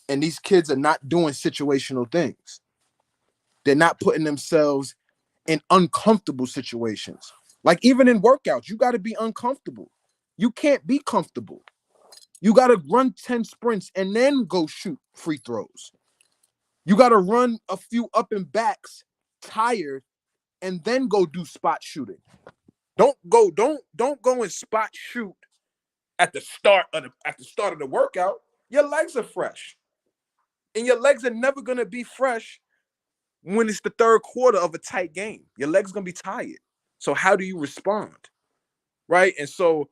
and these kids are not doing situational things. They're not putting themselves in uncomfortable situations. Like even in workouts, you got to be uncomfortable. You can't be comfortable. You got to run 10 sprints and then go shoot free throws. You got to run a few up and backs tired and then go do spot shooting. Don't go and spot shoot at the start of the workout. Your legs are fresh. And your legs are never going to be fresh when it's the third quarter of a tight game. Your legs going to be tired. So how do you respond? Right? And so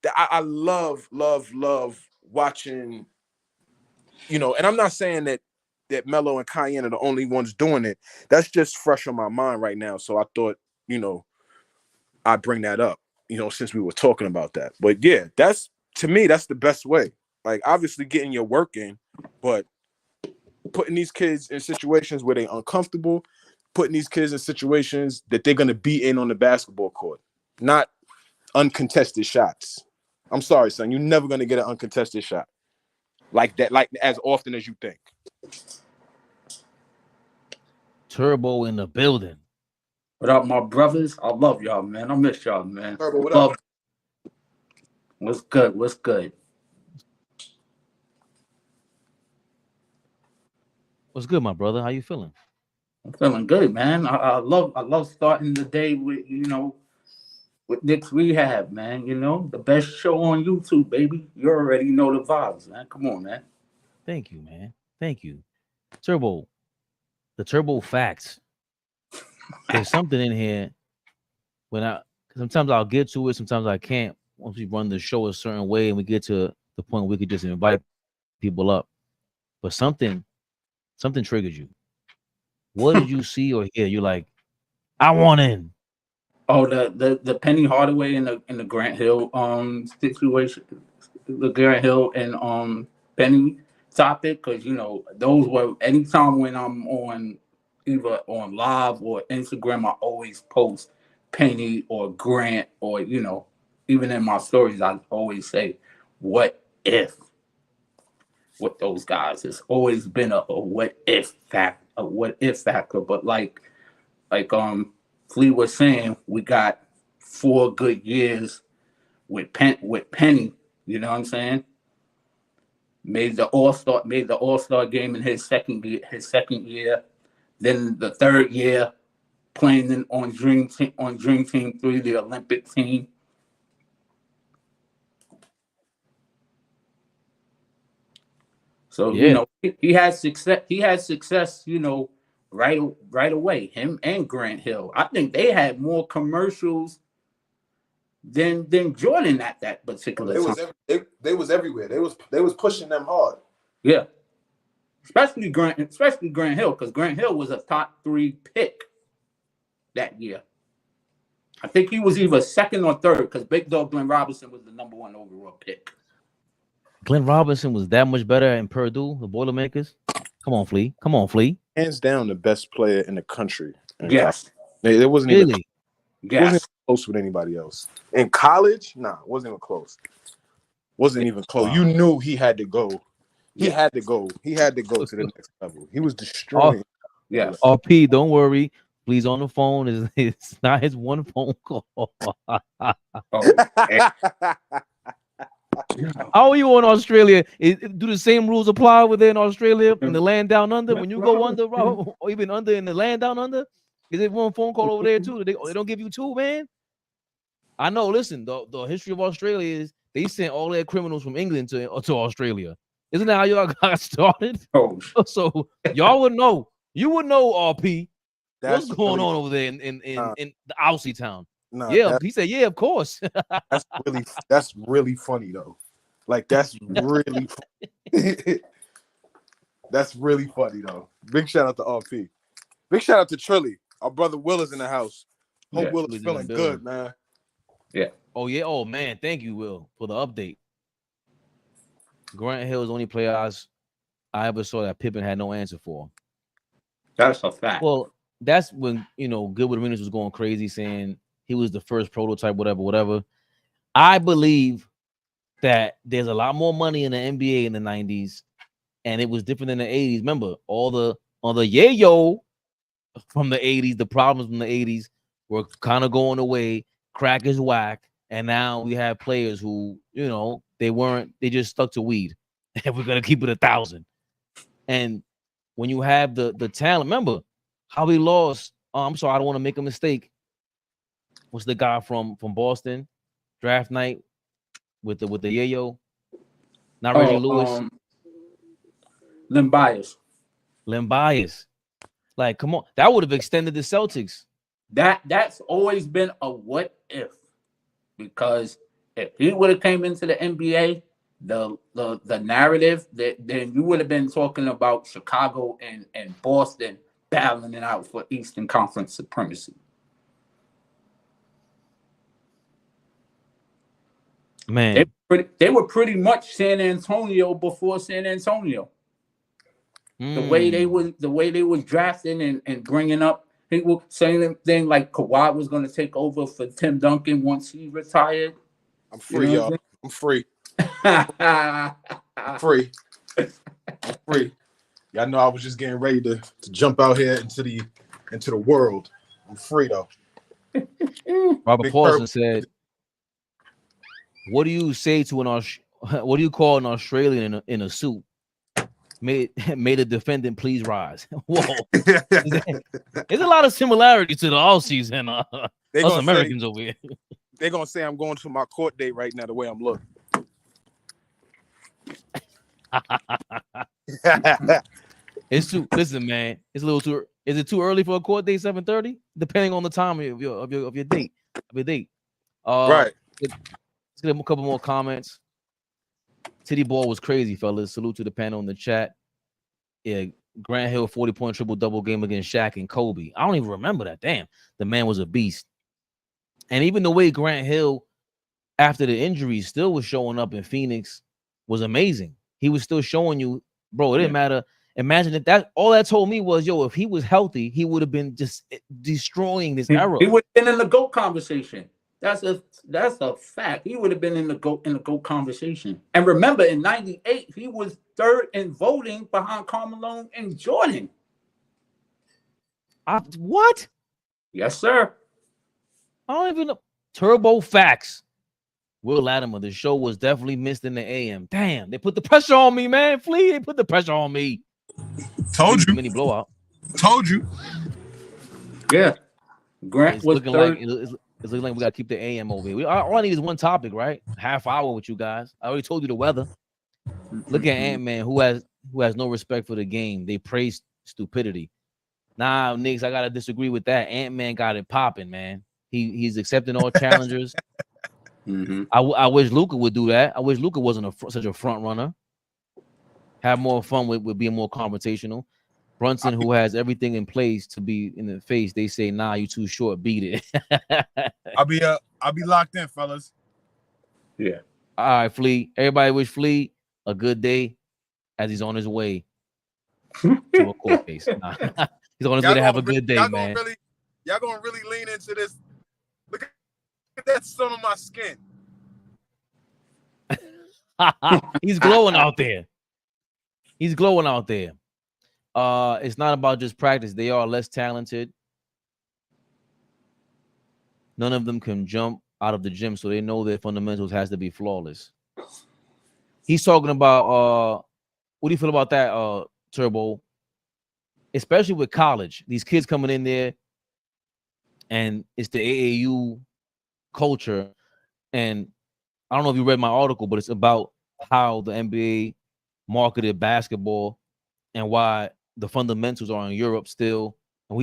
I love watching, and I'm not saying that Melo and Cayenne are the only ones doing it. That's just fresh on my mind right now. So I thought, I'd bring that up, since we were talking about that. But yeah, to me, that's the best way. Like obviously getting your work in, but putting these kids in situations where they're uncomfortable, putting these kids in situations that they're going to be in on the basketball court, not uncontested shots. I'm sorry, son. You're never going to get an uncontested shot like that, like as often as you think. Turbo in the building. What up, my brothers? I love y'all, man. I miss y'all, man. Turbo, what up? What's good? What's good? What's good, my brother? How you feeling? I'm feeling good, man. I love starting the day with with Knicks Rehab, man. The best show on YouTube, baby. You already know the vibes, man. Come on, man. Thank you, man. Thank you. Turbo, the Turbo facts. There's something in here sometimes I'll get to it, sometimes I can't. Once we run the show a certain way and we get to the point where we could just invite people up. But something triggered you. What did you see or hear? You're like, I want in. Oh, the Penny Hardaway in the Grant Hill situation, the Grant Hill and Penny topic, because those were anytime when I'm on either on live or Instagram, I always post Penny or Grant or even in my stories I always say, what if with those guys? It's always been a what if factor, but like Flea was saying, we got 4 good years with Penny. You know what I'm saying? Made the All-Star game in his second year. Then the third year playing on Dream Team 3, the Olympic team. So Yeah. he had success. He had success. Right away. Him and Grant Hill. I think they had more commercials than Jordan at that particular time. They was everywhere. They was pushing them hard. Yeah, especially Grant Hill, because Grant Hill was a top 3 pick. that year. I think he was either second or third because Big Dog Glenn Robinson was the number 1 overall pick. Glenn Robinson was that much better in Purdue, the Boilermakers. Come on, Flea. Come on, Flea. Hands down, the best player in the country. Yes. It wasn't even, Really? wasn't even close with anybody else. In college, nah, wasn't even close. Wasn't even close. Wow. You knew he had to go. He Yeah. had to go. He had to go to the next level. He was destroying. Yes. RP, don't worry. Please on the phone. It's not his one phone call. Oh, How are you in Australia? Do the same rules apply within Australia in the land down under? When you go under, Robert, or even under in the land down under, is it one phone call over there too? They don't give you two, man. I know. Listen, the history of Australia is they sent all their criminals from England to Australia. Isn't that how y'all got started? oh, So y'all would know. You would know, RP. That's What's going really, on over there in the Aussie town? nah, Yeah, he said, yeah, of course. that's really funny though. Like that's really that's really funny though. Big shout out to RP. Big shout out to Trilly. Our brother Will is in the house. Hope Yeah, Will Will's is in the feeling building. good, man. yeah. Oh yeah. Oh man, thank you, Will, for the update. Grant Hill is the only player I ever saw that Pippen had no answer for. That's a fact. Well, that's when Gilbert Arenas was going crazy, saying he was the first prototype, whatever. I believe that there's a lot more money in the NBA in the 90s, and it was different in the 80s. Remember, all the yayo from the 80s, the problems from the 80s were kind of going away. Crack is whack, and now we have players who, they just stuck to weed. And we're gonna keep it 1,000. And when you have the talent, remember how he lost. I'm sorry, I don't want to make a mistake. What's the guy from Boston? Draft night with the yayo, not Reggie Lewis. Len Bias. Len Bias. Like, come on, that would have extended the Celtics. That's always been a what if, because if he would have came into the NBA, the narrative that then you would have been talking about Chicago and Boston battling it out for Eastern Conference supremacy. Man, they were pretty much San Antonio before San Antonio. The way they was drafting and bringing up, he was saying thing like Kawhi was going to take over for Tim Duncan once he retired. I'm free, y'all. I'm free. I'm free. I'm free. Y'all know I was just getting ready to jump out here into the world. I'm free though. Robert Big Paulson Purple. said, "What do you say to what do you call an Australian in a suit? Made a defendant please rise." Whoa, there's a lot of similarities to the Aussies and us Americans over here. They're gonna say I'm going to my court date right now the way I'm looking. Listen, man. It's a little too. Is it too early for a court date? 7:30, depending on the time of your date. Right. Let's get a couple more comments. Titty ball was crazy, fellas. Salute to the panel in the chat. Yeah, Grant Hill 40-point triple-double game against Shaq and Kobe. I don't even remember that. Damn, the man was a beast. And even the way Grant Hill, after the injury, still was showing up in Phoenix was amazing. He was still showing you, bro, it didn't matter. Imagine that all that told me was, if he was healthy, he would have been just destroying this era. He would have been in the GOAT conversation. That's a fact. He would have been in the GOAT conversation. And remember, in '98, he was third in voting behind Carmelo and Jordan. What? Yes, sir. I don't even know. Turbo facts. Will Latimer, the show was definitely missed in the AM. Damn, they put the pressure on me, man. Flea, they put the pressure on me. Told you. Mini blowout. Told you. Yeah. Grant It's was looking third. it's looking like we gotta keep the AM over here. All I need is one topic, right? Half hour with you guys. I already told you the weather. Look at Ant-Man, who has no respect for the game. They praise stupidity. Nah, Knicks, I gotta disagree with that. Ant-Man got it popping, man. He's accepting all challengers. Mm-hmm. I wish Luka would do that. I wish Luka wasn't such a front runner. Have more fun with being more confrontational. Brunson, who has everything in place to be in the face, they say, nah, you too short, beat it. I'll be locked in, fellas. Yeah. All right, Flea. Everybody wish Flea a good day as he's on his way to a court case. Nah. He's on his way to have a good day, man. Y'all gonna really lean into this. Look at that sun on my skin. He's glowing out there. He's glowing out there. It's not about just practice. They are less talented. None of them can jump out of the gym, so they know their fundamentals has to be flawless. He's talking about what do you feel about that, Turbo? Especially with college, these kids coming in there, and it's the AAU culture. And I don't know if you read my article, but it's about how the NBA marketed basketball and why the fundamentals are in Europe still. And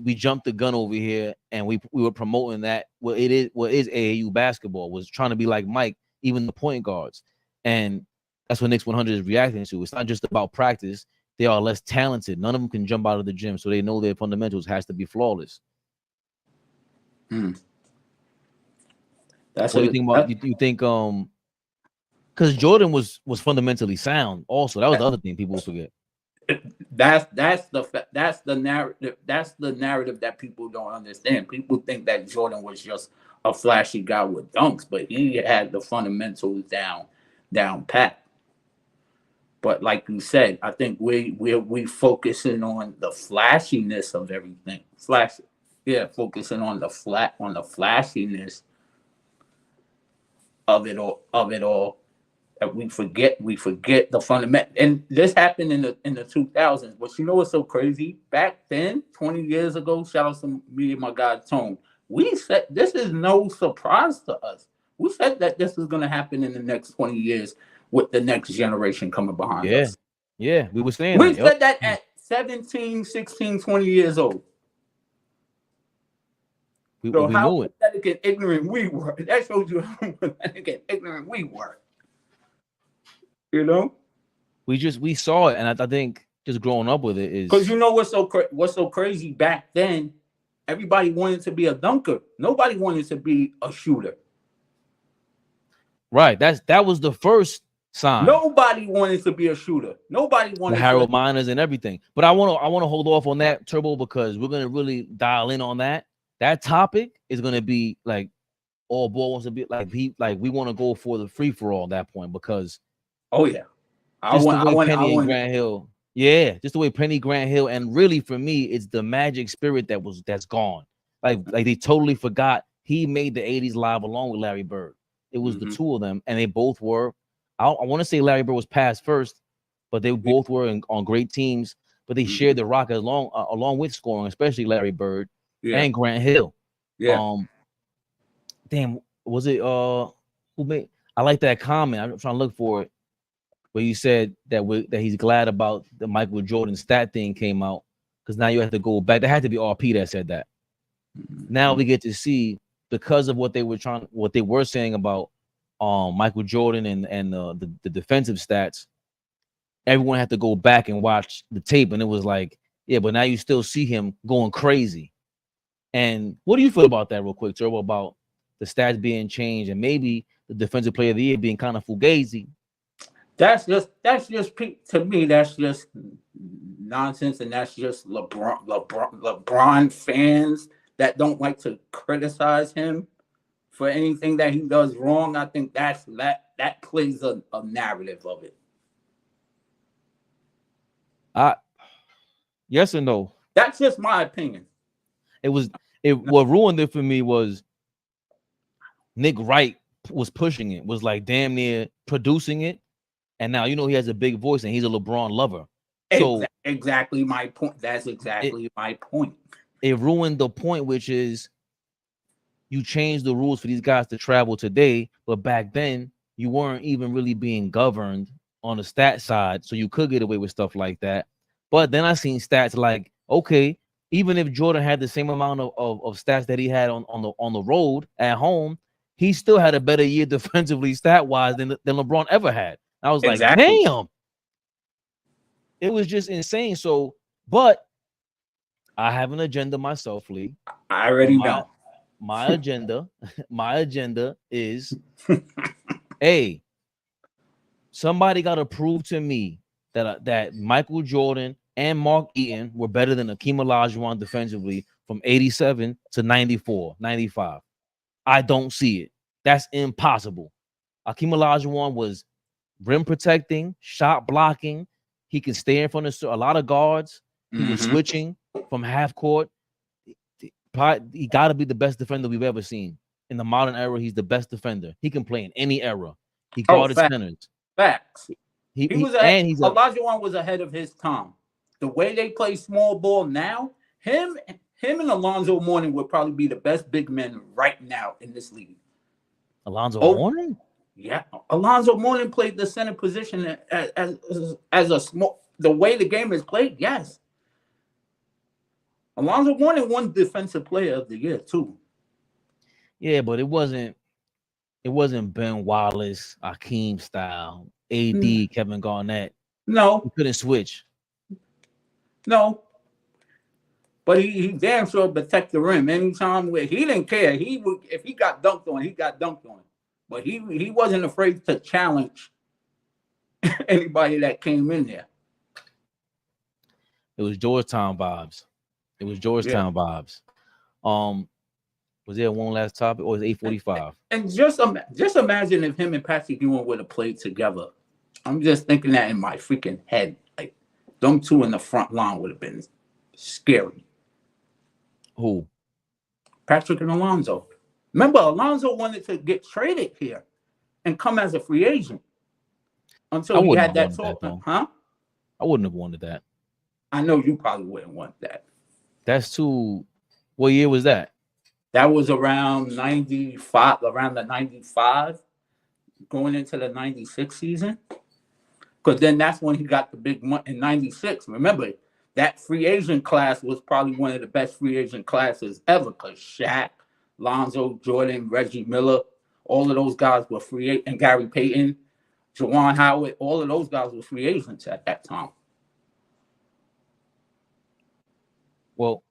we jumped the gun over here, and we were promoting that what is AAU basketball, was trying to be like Mike, even the point guards. And that's what Knicks 100 is reacting to. It's not just about practice. They are less talented. None of them can jump out of the gym, so they know their fundamentals has to be flawless. That's what do you think about? You think because Jordan was fundamentally sound. Also, that was the other thing people forget. That's the narrative. That's the narrative that people don't understand. People think that Jordan was just a flashy guy with dunks, but he had the fundamentals down pat. But like you said, I think we focusing on the flashiness of everything. Focusing on the flashiness of it all. That we forget the fundamental. And this happened in the 2000s. But you know what's so crazy? Back then, 20 years ago, shout out to me and my guy Tone. We said this is no surprise to us. We said that this is going to happen in the next 20 years with the next generation coming behind us. Yeah, we were saying we said that at 17, 16, 20 years old. We how knew it. Pathetic and ignorant we were. That shows you how pathetic and ignorant we were. You know? We saw it, and I think just growing up with it is because you know what's so crazy back then. Everybody wanted to be a dunker. Nobody wanted to be a shooter. Right. That was the first sign. Nobody wanted to be a shooter. Nobody wanted the Harold Miners and everything. But I want to hold off on that, Turbo, because we're gonna really dial in on that. That topic is gonna be like all ball wants to be like we want to go for the free for all at that point because just the way Penny and Grant Hill. Yeah, just the way Penny, Grant Hill, and really for me, it's the magic spirit that's gone. Like they totally forgot he made the 80s live along with Larry Bird. It was the two of them, and they both were. I want to say Larry Bird was passed first, but they both were on great teams. But they shared the rock along with scoring, especially Larry Bird and Grant Hill. Yeah. Damn, was it who made? I like that comment. I'm trying to look for it. Where you said that he's glad about the Michael Jordan stat thing came out because now you have to go back. There had to be RP that said that. Now we get to see because of what they were saying about Michael Jordan and the defensive stats. Everyone had to go back and watch the tape, and it was like, yeah, but now you still see him going crazy. And what do you feel about that, real quick, Turbo? About the stats being changed and maybe the defensive player of the year being kind of fugazi. That's just to me. That's just nonsense, and that's just LeBron fans that don't like to criticize him for anything that he does wrong. I think that plays a narrative of it. Yes or no? That's just my opinion. What ruined it for me was Nick Wright was pushing it, was like damn near producing it. And now he has a big voice and he's a LeBron lover. So exactly my point. That's exactly my point. It ruined the point, which is you changed the rules for these guys to travel today, but back then you weren't even really being governed on the stat side, so you could get away with stuff like that. But then I seen stats like, okay, even if Jordan had the same amount of stats that he had on the road at home, he still had a better year defensively stat wise than LeBron ever had. I was like, damn. It was just insane. So, but I have an agenda myself, Lee. I already know. My agenda, my agenda is, hey, somebody got to prove to me that Michael Jordan and Mark Eaton were better than Akeem Olajuwon defensively from 87 to 94, 95. I don't see it. That's impossible. Akeem Olajuwon was rim protecting, shot blocking. He can stay in front of a lot of guards. He was switching from half court. He got to be the best defender we've ever seen. In the modern era, he's the best defender. He can play in any era. He guarded centers. Facts. Olajuwon was ahead of his time. The way they play small ball now, him and Alonzo Mourning would probably be the best big men right now in this league. Alonzo Mourning? Yeah. Alonzo Mourning played the center position as a small. The way the game is played, yes. Alonzo Mourning won Defensive Player of the Year too. Yeah, but it wasn't Ben Wallace, Akeem style, AD, Kevin Garnett. No, he couldn't switch. No, but he damn sure protect the rim anytime where he didn't care. If he got dunked on, he got dunked on. But he wasn't afraid to challenge anybody that came in there. It was Georgetown vibes. Vibes. Was there one last topic, or was it 8:45? And just imagine if him and Patrick Ewing would have played together. I'm just thinking that in my freaking head. Like, them two in the front line would have been scary. Who? Patrick and Alonzo. Remember, Alonzo wanted to get traded here and come as a free agent until he had that talk. Huh? I wouldn't have wanted that. I know you probably wouldn't want that. That's too. What year was that? That was around 95, around the 95, going into the 96 season. Because then that's when he got the big money in 96. Remember, that free agent class was probably one of the best free agent classes ever because Shaq, Lonzo, Jordan, Reggie Miller, all of those guys were free agents, and Gary Payton, Juwan Howard, all of those guys were free agents at that time. Well,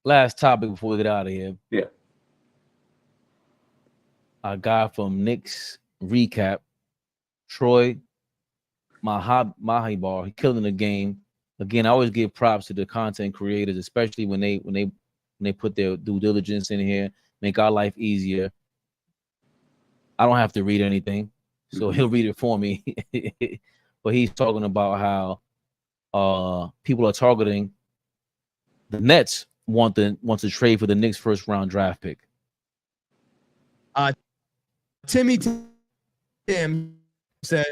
last topic before we get out of here. Yeah. Our guy from Knicks recap, Troy Mahibar, he killing the game. Again, I always give props to the content creators, especially when they put their due diligence in here, make our life easier. I don't have to read anything, so he'll read it for me. But he's talking about how people are targeting the Nets want to trade for the Knicks first round draft pick. Timmy Tim says,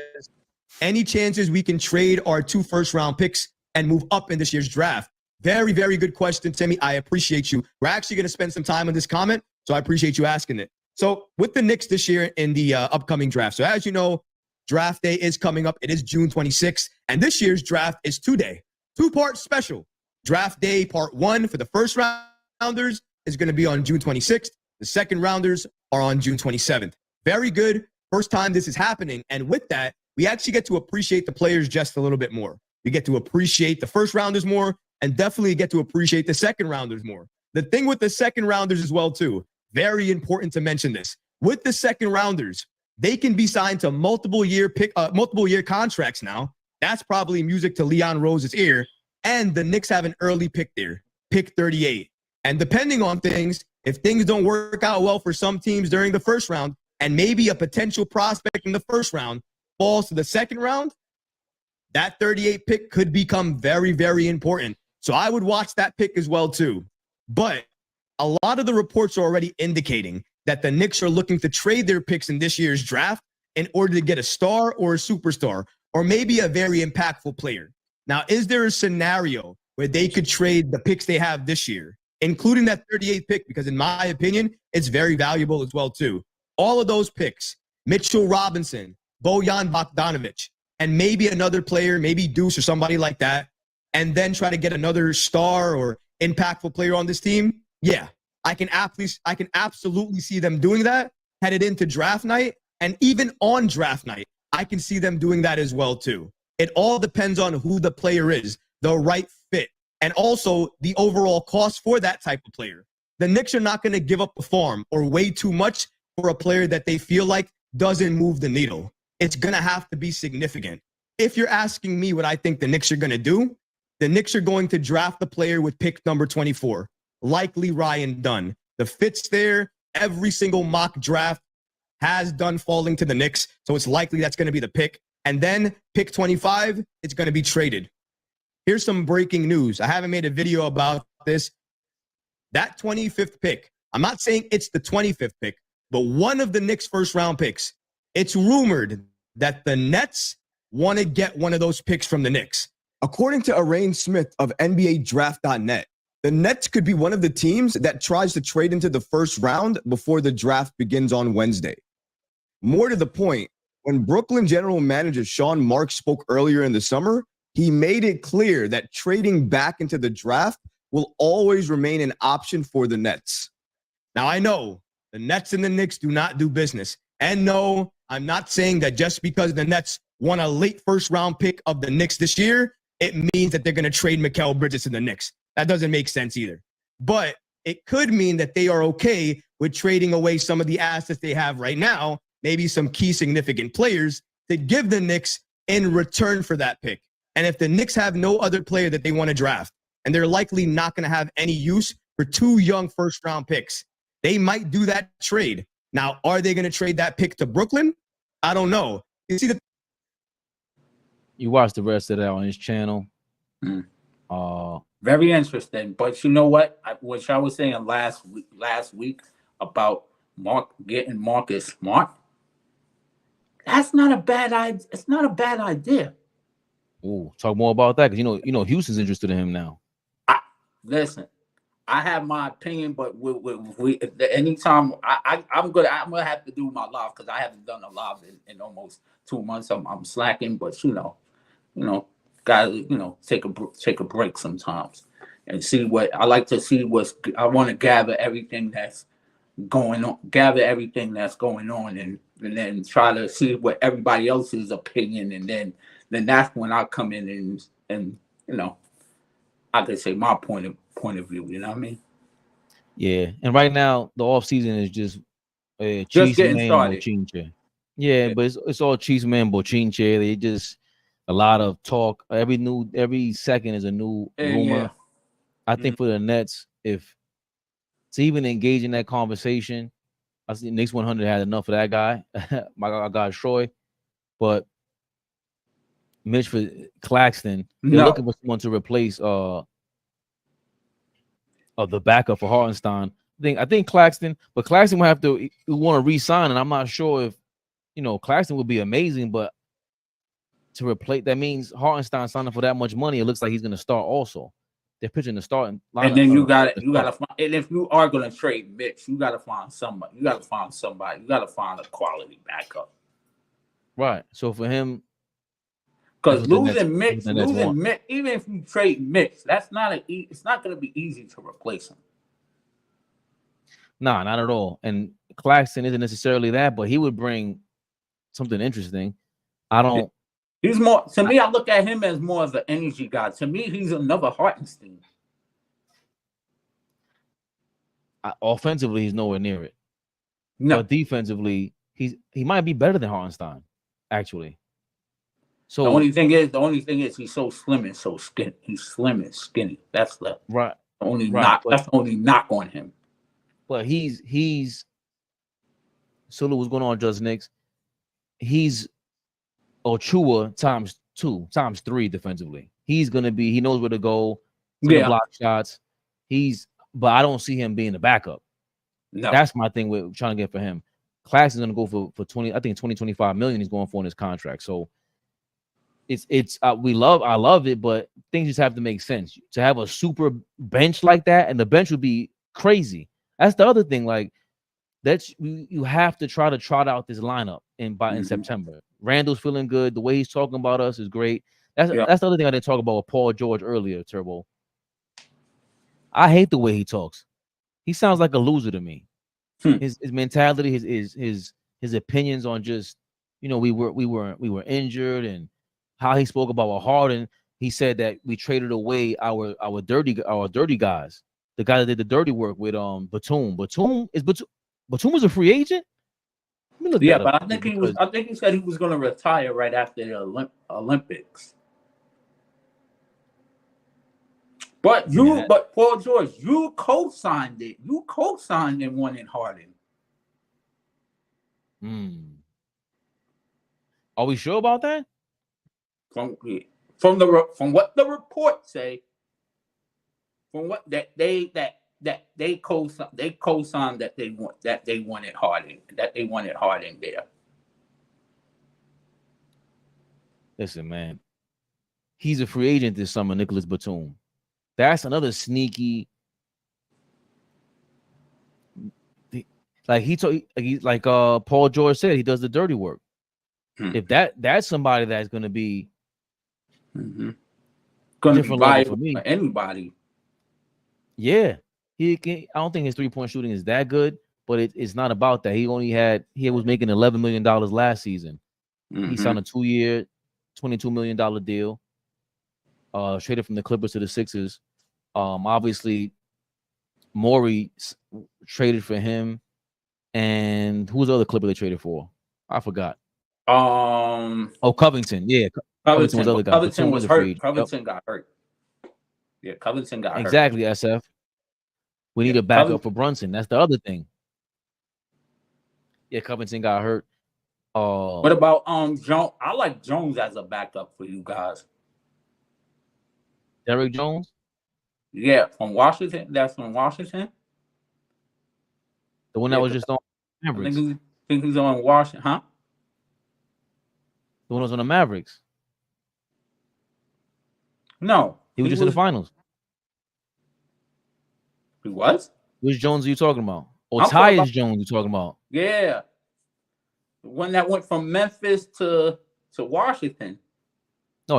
any chances we can trade our 2 first-round picks and move up in this year's draft? Very, very good question, Timmy. I appreciate you. We're actually going to spend some time on this comment, so I appreciate you asking it. So with the Knicks this year in the upcoming draft, so as you know, draft day is coming up. It is June 26th, and this year's draft is 2-day, 2-part special. Draft day part 1 for the first rounders is going to be on June 26th. The second rounders are on June 27th. Very good. First time this is happening. And with that, we actually get to appreciate the players just a little bit more. We get to appreciate the first rounders more and definitely get to appreciate the second rounders more. The thing with the second rounders as well, too, very important to mention this. With the second rounders, they can be signed to multiple year contracts now. That's probably music to Leon Rose's ear. And the Knicks have an early pick there, pick 38. And depending on things, if things don't work out well for some teams during the first round, and maybe a potential prospect in the first round falls to the second round, that 38 pick could become very, very important. So I would watch that pick as well, too. But a lot of the reports are already indicating that the Knicks are looking to trade their picks in this year's draft in order to get a star or a superstar, or maybe a very impactful player. Now, is there a scenario where they could trade the picks they have this year, including that 38th pick? Because in my opinion, it's very valuable as well, too. All of those picks, Mitchell Robinson, Bojan Bogdanovic, and maybe another player, maybe Deuce or somebody like that, and then try to get another star or impactful player on this team. Yeah, I can absolutely see them doing that headed into draft night. And even on draft night, I can see them doing that as well, too. It all depends on who the player is, the right fit, and also the overall cost for that type of player. The Knicks are not going to give up a farm or way too much for a player that they feel like doesn't move the needle. It's going to have to be significant. If you're asking me what I think the Knicks are going to do, the Knicks are going to draft the player with pick number 24, likely Ryan Dunn. The fit's there. Every single mock draft has Dunn falling to the Knicks, so it's likely that's going to be the pick. And then pick 25, it's going to be traded. Here's some breaking news. I haven't made a video about this. That 25th pick, I'm not saying it's the 25th pick, but one of the Knicks' first-round picks, it's rumored that the Nets want to get one of those picks from the Knicks. According to Arain Smith of NBADraft.net, the Nets could be one of the teams that tries to trade into the first round before the draft begins on Wednesday. More to the point, when Brooklyn general manager Sean Marks spoke earlier in the summer, he made it clear that trading back into the draft will always remain an option for the Nets. Now, I know the Nets and the Knicks do not do business. And no, I'm not saying that just because the Nets won a late first-round pick of the Knicks this year, it means that they're going to trade Mikal Bridges to the Knicks. That doesn't make sense either. But it could mean that they are okay with trading away some of the assets they have right now, maybe some key significant players, to give the Knicks in return for that pick. And if the Knicks have no other player that they want to draft, and they're likely not going to have any use for two young first-round picks, they might do that trade. Now, are they going to trade that pick to Brooklyn? I don't know. You see, You watch the rest of that on his channel. Very interesting. But you know what? Which I was saying last week about getting Marcus Smart. That's not a bad idea. It's not a bad idea. Ooh, talk more about that, because you know Houston's interested in him now. Listen, I have my opinion, but anytime I'm gonna have to do my live because I haven't done a live in almost 2 months. I'm slacking, but gotta take a break sometimes and see what I like to see. I want to gather everything that's going on, and then try to see what everybody else's opinion, and then that's when I come in and I could say my point of view. You know what I mean? Yeah, and right now the off season is just getting started. Bochinche. Yeah, but it's all Chiefs man Bochinche. They just a lot of talk. Every second is a new rumor. Yeah. I think for the Nets, if to even engage in that conversation, I think Knicks 100 had enough of that guy. My guy Troy, but Mitch for Claxton, they're looking for someone to replace of the backup for Hartenstein. I think Claxton, but Claxton will have to want to re-sign, and I'm not sure if Claxton would be amazing, but to replace that means Hartenstein signing for that much money. It looks like he's going to start also. They're pitching the starting lineup. And then you got to find. And if you are going to trade Mitch, you got to find somebody. You got to find a quality backup. Right. So for him, because losing Mitch, even if you trade Mitch, it's not going to be easy to replace him. Nah, not at all. And Claxton isn't necessarily that, but he would bring something interesting. He's more, to me, I look at him as more of an energy guy. To me, he's another Hartenstein. Offensively, he's nowhere near it. No. But defensively, he might be better than Hartenstein, actually. So the only thing is he's so slim and so skinny. He's slim and skinny. That's the only knock. That's the only knock on him. But he's Sulu, what's going on, Just Knicks? He's Ochua times 2, times 3 defensively. He knows where to go. Block shots. But I don't see him being the backup. No. That's my thing with trying to get for him. Claxton's gonna go for 25 million he's going for in his contract. So I love it, but things just have to make sense. To have a super bench like that, and the bench would be crazy. That's the other thing. Like you have to try to trot out this lineup in September. Randall's feeling good. The way he's talking about us is great. That's the other thing I didn't talk about with Paul George earlier, Turbo. I hate the way he talks. He sounds like a loser to me. His mentality, his opinions on just we were injured and how he spoke about Harden. He said that we traded away our dirty guys, the guy that did the dirty work with Batum. Batum is a free agent. Let me look Yeah, that but up I think he was. because I think he said he was going to retire right after the Olympics. But yeah. but Paul George, you co-signed it. You co-signed and wanted Harden. Are we sure about that? From what the reports say, from what they co-signed that they wanted Harden there. Listen, man, he's a free agent this summer, Nicholas Batum. That's another sneaky. Like Paul George said, he does the dirty work. If that's somebody that's going to be going to be viable for me, for anybody. Yeah, I don't think his 3-point shooting is that good, but it's not about that. He was making $11 million last season. He signed a 2-year, $22 million deal. Traded from the Clippers to the Sixers. Obviously, Morey traded for him, and who was the other Clipper they traded for? I forgot. Covington. Yeah, Covington was the other guy. Covington was hurt. Covington got hurt. Yeah, Covington got hurt. Exactly, SF. We need a backup for Brunson. That's the other thing. Yeah, Covington got hurt. What about Jones? I like Jones as a backup for you guys. Derrick Jones? Yeah, from Washington. That's from Washington. The one that was just on Mavericks. I think he's on Washington, huh? The one that was on the Mavericks. No. He was just in the finals. He was? Which Jones are you talking about? Or Tyus Jones you talking about? Yeah. The one that went from Memphis to Washington. No,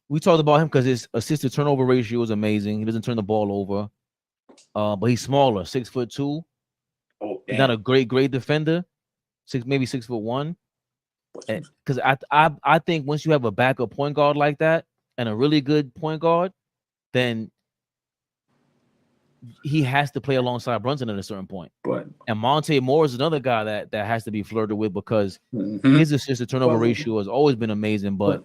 we talked about him because his assist to turnover ratio is amazing. He doesn't turn the ball over. But he's smaller, 6'2". Oh, he's not a great defender. Maybe 6'1". Because I think once you have a backup point guard like that and a really good point guard, then he has to play alongside Brunson at a certain point. And Monte Morris is another guy that has to be flirted with because his assist to turnover ratio has always been amazing, but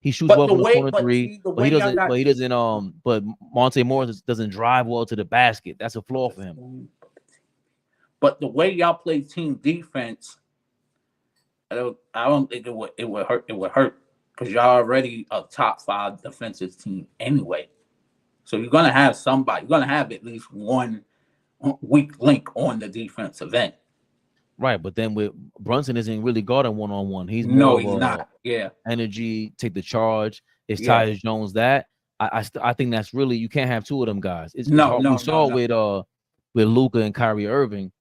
he shoots well from the corner three. But Monte Morris doesn't drive well to the basket. That's a flaw for him. But the way y'all play team defense, I don't think it would hurt. It would hurt because y'all already a top 5 defensive team anyway. So you're gonna have somebody. You're gonna have at least one weak link on the defensive end. Right, but then with Brunson isn't really guarding one-on-one. He's not. Yeah, energy, take the charge. It's Tyus Jones that I think that's really you can't have two of them guys. We saw with Luka and Kyrie Irving.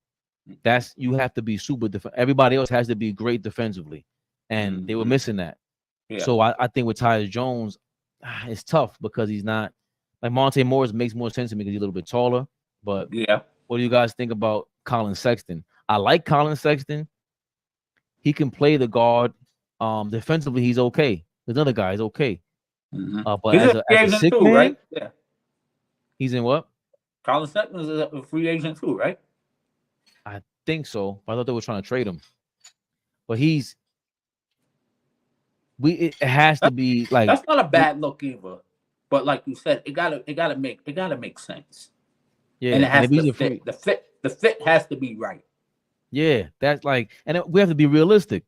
That's you have to be super. Everybody else has to be great defensively, and they were missing that. Yeah. So I think with Tyus Jones, it's tough because he's not like Monte Morris makes more sense to me because he's a little bit taller. But what do you guys think about Colin Sexton? I like Colin Sexton. He can play the guard. Defensively, he's okay. There's another guy, he's okay. But he's as a sick too, man, right? Yeah. He's in what? Colin Sexton is a free agent too, right? I think so. I thought they were trying to trade him. But it has to be like that's not a bad look either. But like you said, it gotta make sense. Yeah, and it has to fit. The fit has to be right. Yeah, that's like, and we have to be realistic.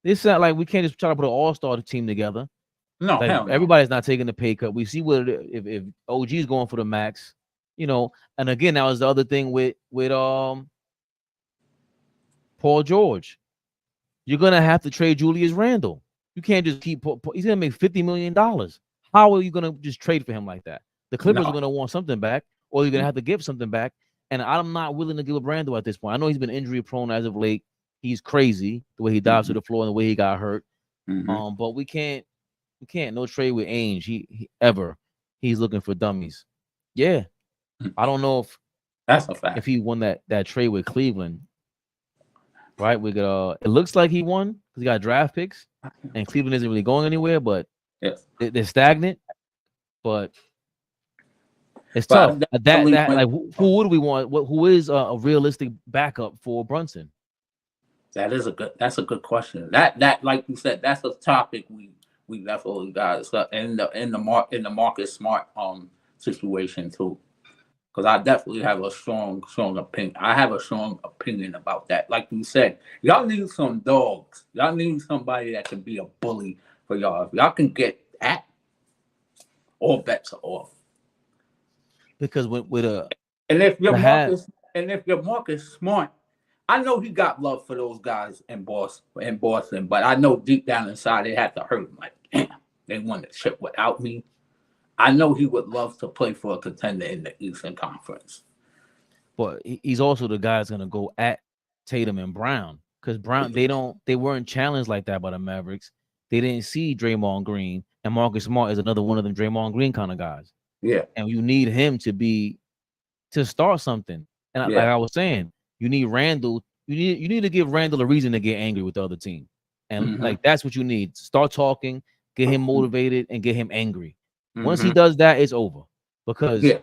It's not like we can't just try to put an all-star team together. No, like, hell no. Everybody's not taking the pay cut. We see what if OG is going for the max, And again, that was the other thing with Paul George. You're gonna have to trade Julius Randle. You can't just keep. He's gonna make $50 million. How are you gonna just trade for him like that? The Clippers are gonna want something back, or you're gonna have to give something back. And I'm not willing to give up Randle at this point. I know he's been injury prone as of late. He's crazy the way he dives to the floor and the way he got hurt. But we can't no trade with Ainge. He's looking for dummies. Yeah. I don't know if that's a fact. If he won that trade with Cleveland. Right? We got it looks like he won because he got draft picks and Cleveland isn't really going anywhere, but Yes. They're stagnant, but it's But I tough. That definitely like who would we want? Who is a realistic backup for Brunson? That's a good question. That like you said, that's a topic we definitely got in the Marcus Smart situation too. Because I definitely have a strong opinion. I have a strong opinion about that. Like you said, y'all need some dogs. Y'all need somebody that can be a bully for y'all. If y'all can get that, all bets are off. Because with a And if you're to have Marcus Smart, I know he got love for those guys in Boston, but I know deep down inside it had to hurt him. Like, damn, they won the chip without me. I know he would love to play for a contender in the Eastern Conference. but he's also the guy that's gonna go at Tatum and Brown because Brown they weren't challenged like that by the Mavericks. They didn't see Draymond Green, and Marcus Smart is another one of them Draymond Green kind of guys. Yeah, And you need him to start something. And yeah. like I was saying, you need Randall. You need to give Randall a reason to get angry with the other team, and Mm-hmm. like that's what you need. Start talking, get him motivated, and get him angry. Once he Mm-hmm. does that, it's over. Because Yeah.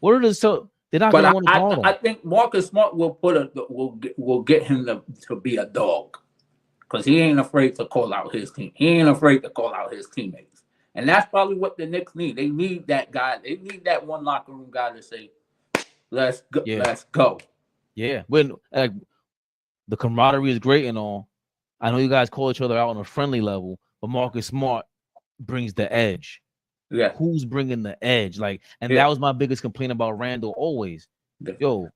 what are the so they're not But gonna want to guard him. I think Marcus Smart will get him to be a dog because he ain't afraid to call out his team. He ain't afraid to call out his teammates, and that's probably what the Knicks need. They need that guy. They need that one locker room guy to say, "Let's go, let's go." Yeah, when like the camaraderie is great and all. I know you guys call each other out on a friendly level, but Marcus Smart brings the edge. Yeah. Who's bringing the edge? Like, and Yeah. that was my biggest complaint about Randall always. Yeah. Yo,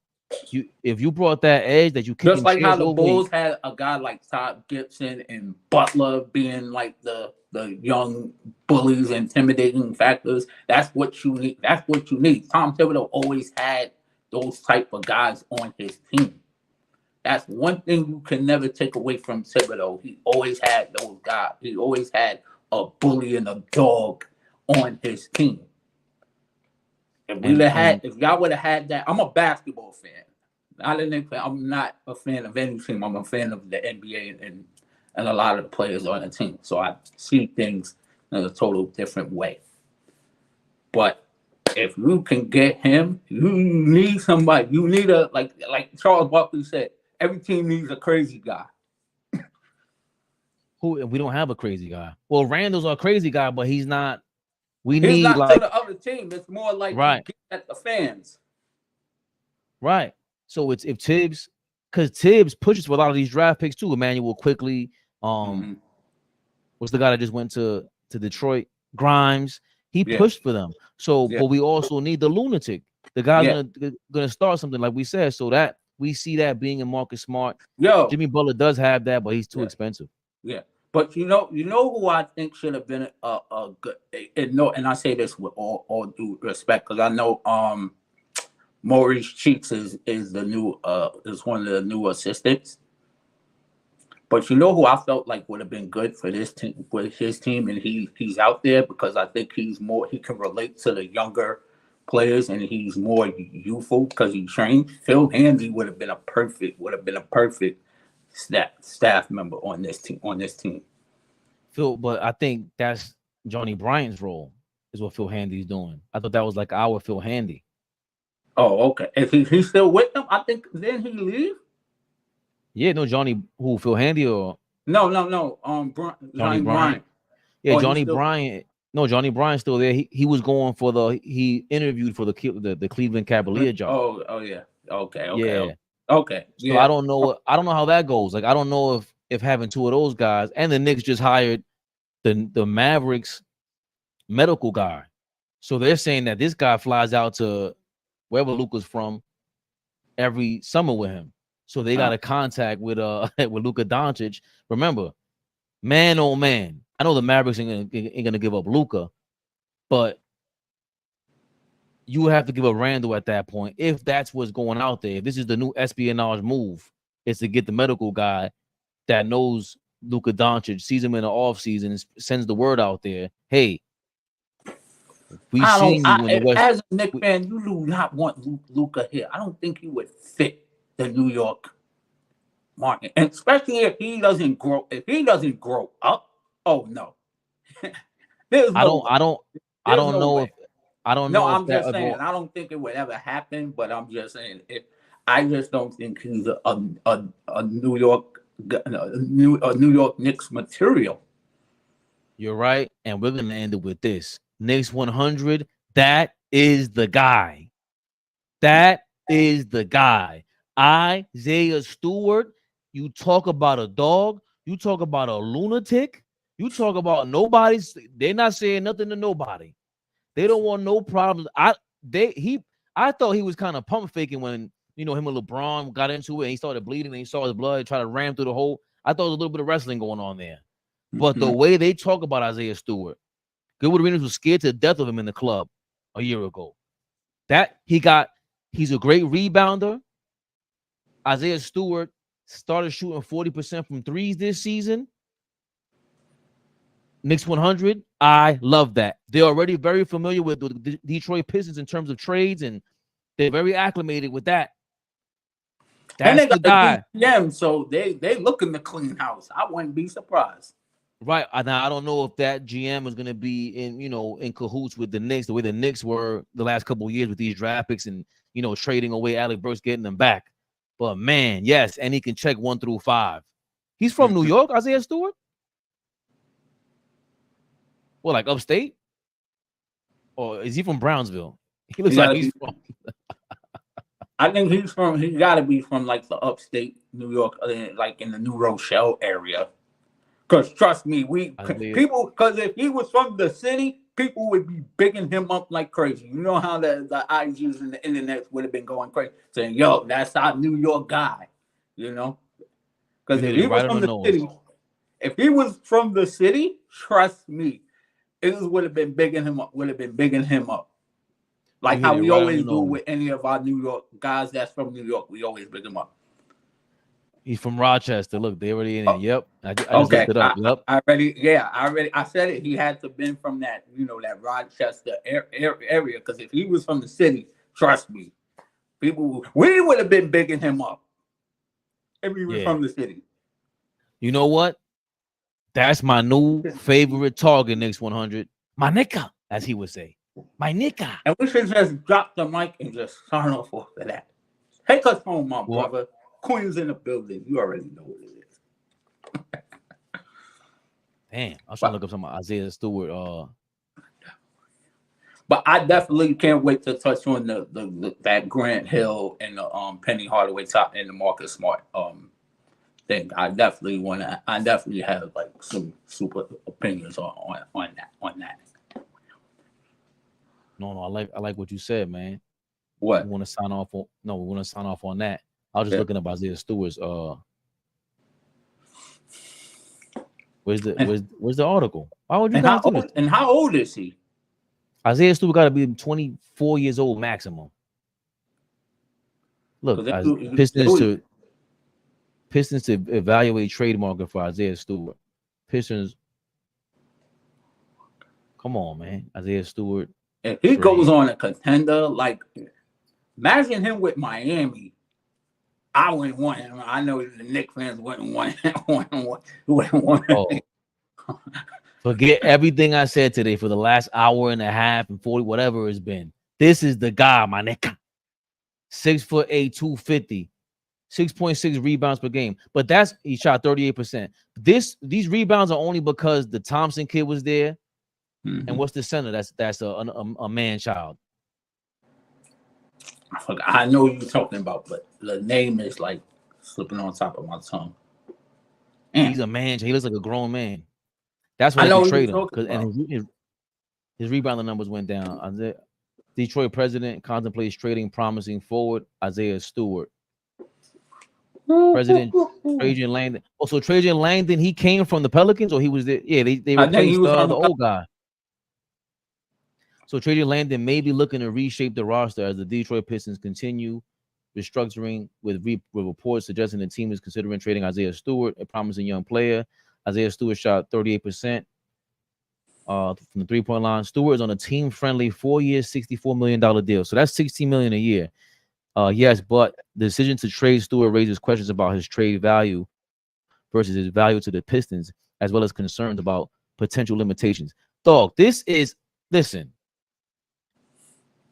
if you brought that edge that you Just like how the over, Bulls had a guy like Todd Gibson and Butler being like the young bullies, intimidating factors. That's what you need. That's what you need. Tom Thibodeau always had those type of guys on his team. That's one thing you can never take away from Thibodeau. He always had those guys. He always had a bully and a dog on his team. If y'all would have had that, I'm a basketball fan. I'm not a fan of any team. I'm a fan of the NBA and a lot of the players on the team. So I see things in a total different way. But if you can get him, you need somebody. You need a like Charles Barkley said, every team needs a crazy guy. Who we don't have a crazy guy. Well, Randall's our crazy guy, but he's not. He's need not like to the other team. It's more like right at the fans. Right. So it's if Tibbs, because Tibbs pushes for a lot of these draft picks too. Emmanuel Quickly, what's the guy that just went to Detroit? Grimes. He pushed for them. So, but we also need the lunatic. The guy's gonna start something like we said. So that we see that being in Marcus Smart. Jimmy Butler does have that, but he's too expensive. Yeah. But you know who I think should have been a good and I say this with all due respect because I know Maurice Cheeks is the new is one of the new assistants. But you know who I felt like would have been good for this team with his team, and he's out there because I think he can relate to the younger players and he's more youthful because he trained. Phil Handy would have been a perfect staff member on this team. Phil, but I think that's Johnny Bryant's role is what Phil Handy's doing. I thought that was like our Phil Handy. Oh, okay. If he's still with them, I think then he leave. Yeah, no, Phil Handy or no. Johnny Bryant. Yeah, Johnny Bryant. No, Johnny Bryant's still there. He was going for he interviewed for the Cleveland Cavalier job. Oh yeah. Okay. Yeah. Okay. So I don't know how that goes. Like I don't know if having two of those guys and the Knicks just hired the Mavericks medical guy. So they're saying that this guy flies out to wherever Luka's from every summer with him. So they got a contact with with Luka Doncic. Remember, man, oh man, I know the Mavericks ain't gonna give up Luka, but you would have to give up Randall at that point if that's what's going out there. If this is the new espionage move, is to get the medical guy that knows Luka Doncic, sees him in the offseason, and sends the word out there. Hey, we've seen you in the West. As a Knicks fan, you do not want Luka here. I don't think he would fit the New York market, and especially if he doesn't grow. If he doesn't grow up, oh no. There's I no don't, way. I don't, I There's don't no know way. if I don't No, know if I'm that just saying. ever. I don't think it would ever happen. But I'm just saying, I just don't think he's a New York New York Knicks material. You're right, and we're gonna end it with this. Knicks 100. That is the guy. That is the guy. Isaiah Stewart. You talk about a dog. You talk about a lunatic. You talk about nobody's. They're not saying nothing to nobody. They don't want no problems. I thought he was kind of pump faking when him and LeBron got into it and he started bleeding and he saw his blood try to ram through the hole. I thought there was a little bit of wrestling going on there. But the way they talk about Isaiah Stewart, Goodwood Arenas was scared to death of him in the club a year ago. He's a great rebounder. Isaiah Stewart started shooting 40% from threes this season. Knicks 100. I love that. They're already very familiar with the Detroit Pistons in terms of trades, and they're very acclimated with that. And That's they the got guy. the GM, so they looking to clean house. I wouldn't be surprised. Right. Now, I don't know if that GM is going to be in cahoots with the Knicks, the way the Knicks were the last couple of years with these draft picks and, trading away Alec Burks, getting them back. But, man, yes, and he can check 1 through 5. He's from New York, Isaiah Stewart? Well, like upstate? Or is he from Brownsville? He looks like he's from. I think he got to be from like the upstate New York, like in the New Rochelle area. Because trust me, because if he was from the city, people would be bigging him up like crazy. You know how the IGs and the internet would have been going crazy, saying, yo, that's our New York guy. Because if he was from the city, trust me, it would have been bigging him up. Like how we always do with any of our New York guys that's from New York. We always big him up. He's from Rochester. Look, they already in there. Yep. I just looked it up. Yep. I said it. He had to been from that, that Rochester area. Because if he was from the city, trust me, we would have been bigging him up if he was from the city. You know what? That's my new favorite target, Knicks 100. My nigga, as he would say. My nigga. And we should just drop the mic and just sign off for that. Take us home, my brother. Queens in the building. You already know what it is. Damn, I was trying to look up some Isaiah Stewart. But I definitely can't wait to touch on that Grant Hill and the Penny Hardaway top and the Marcus Smart thing. I definitely have like some super opinions on that. No, I like what you said, man. What? We want to sign off on that. I was just looking up Isaiah Stewart's where's the article? Why would you guys do this? And how old is he? Isaiah Stewart got to be 24 years old maximum. Look, Pistons to evaluate trade market for Isaiah Stewart. Pistons. Come on, man. Isaiah Stewart. If he goes on a contender, like imagine him with Miami. I wouldn't want him. I know the Knicks fans wouldn't want him. Forget everything I said today for the last hour and a half and 40, whatever it's been. This is the guy, my nigga. 6'8", 250, 6.6 rebounds per game. But he shot 38%. These rebounds are only because the Thompson kid was there. Mm-hmm. And what's the center? That's a man child. I know what you're talking about, but the name is like slipping on top of my tongue. He's a man. He looks like a grown man. That's why they trade him. And his rebounding numbers went down. Detroit president contemplates trading promising forward Isaiah Stewart. President Trajan Langdon. Also, Trajan Langdon, he came from the Pelicans, or he was there? Yeah, they replaced the old guy. So Trajan Langdon may be looking to reshape the roster as the Detroit Pistons continue restructuring, with reports suggesting the team is considering trading Isaiah Stewart, a promising young player. Isaiah Stewart shot 38% from the three-point line. Stewart is on a team-friendly 4-year, $64 million deal. So that's $16 million a year. Yes, but the decision to trade Stewart raises questions about his trade value versus his value to the Pistons, as well as concerns about potential limitations. Dog, this is listen.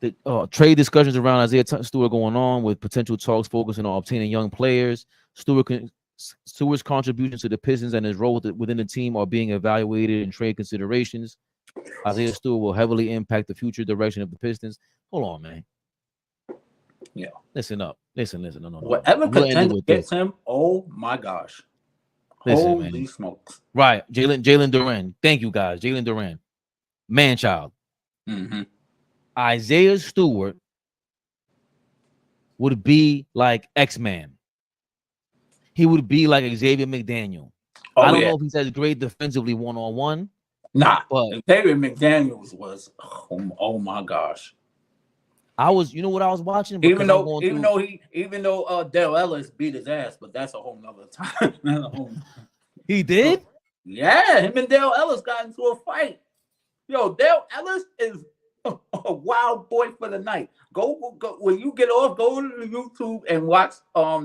The trade discussions around Isaiah Stewart going on with potential talks focusing on obtaining young players. Stewart's contributions to the Pistons and his role within the team are being evaluated in trade considerations. Isaiah Stewart will heavily impact the future direction of the Pistons. Hold on, man. Yeah. Listen up. Listen. No. Whatever contender gets him, oh my gosh. Listen, Holy man. smokes. Right. Jalen Duran. Thank you, guys. Jalen Duran. Man-child. Mm-hmm. Isaiah Stewart would be like X-Man. He would be like Xavier McDaniel. I don't know if he's as great defensively one-on-one. Nah, but Xavier McDaniels was, oh my gosh. You know what I was watching? Even though Dale Ellis beat his ass, but that's a whole nother time. He did? Yeah, him and Dale Ellis got into a fight. Yo, Dale Ellis is a wild boy for the night. Go when you get off, go to YouTube and watch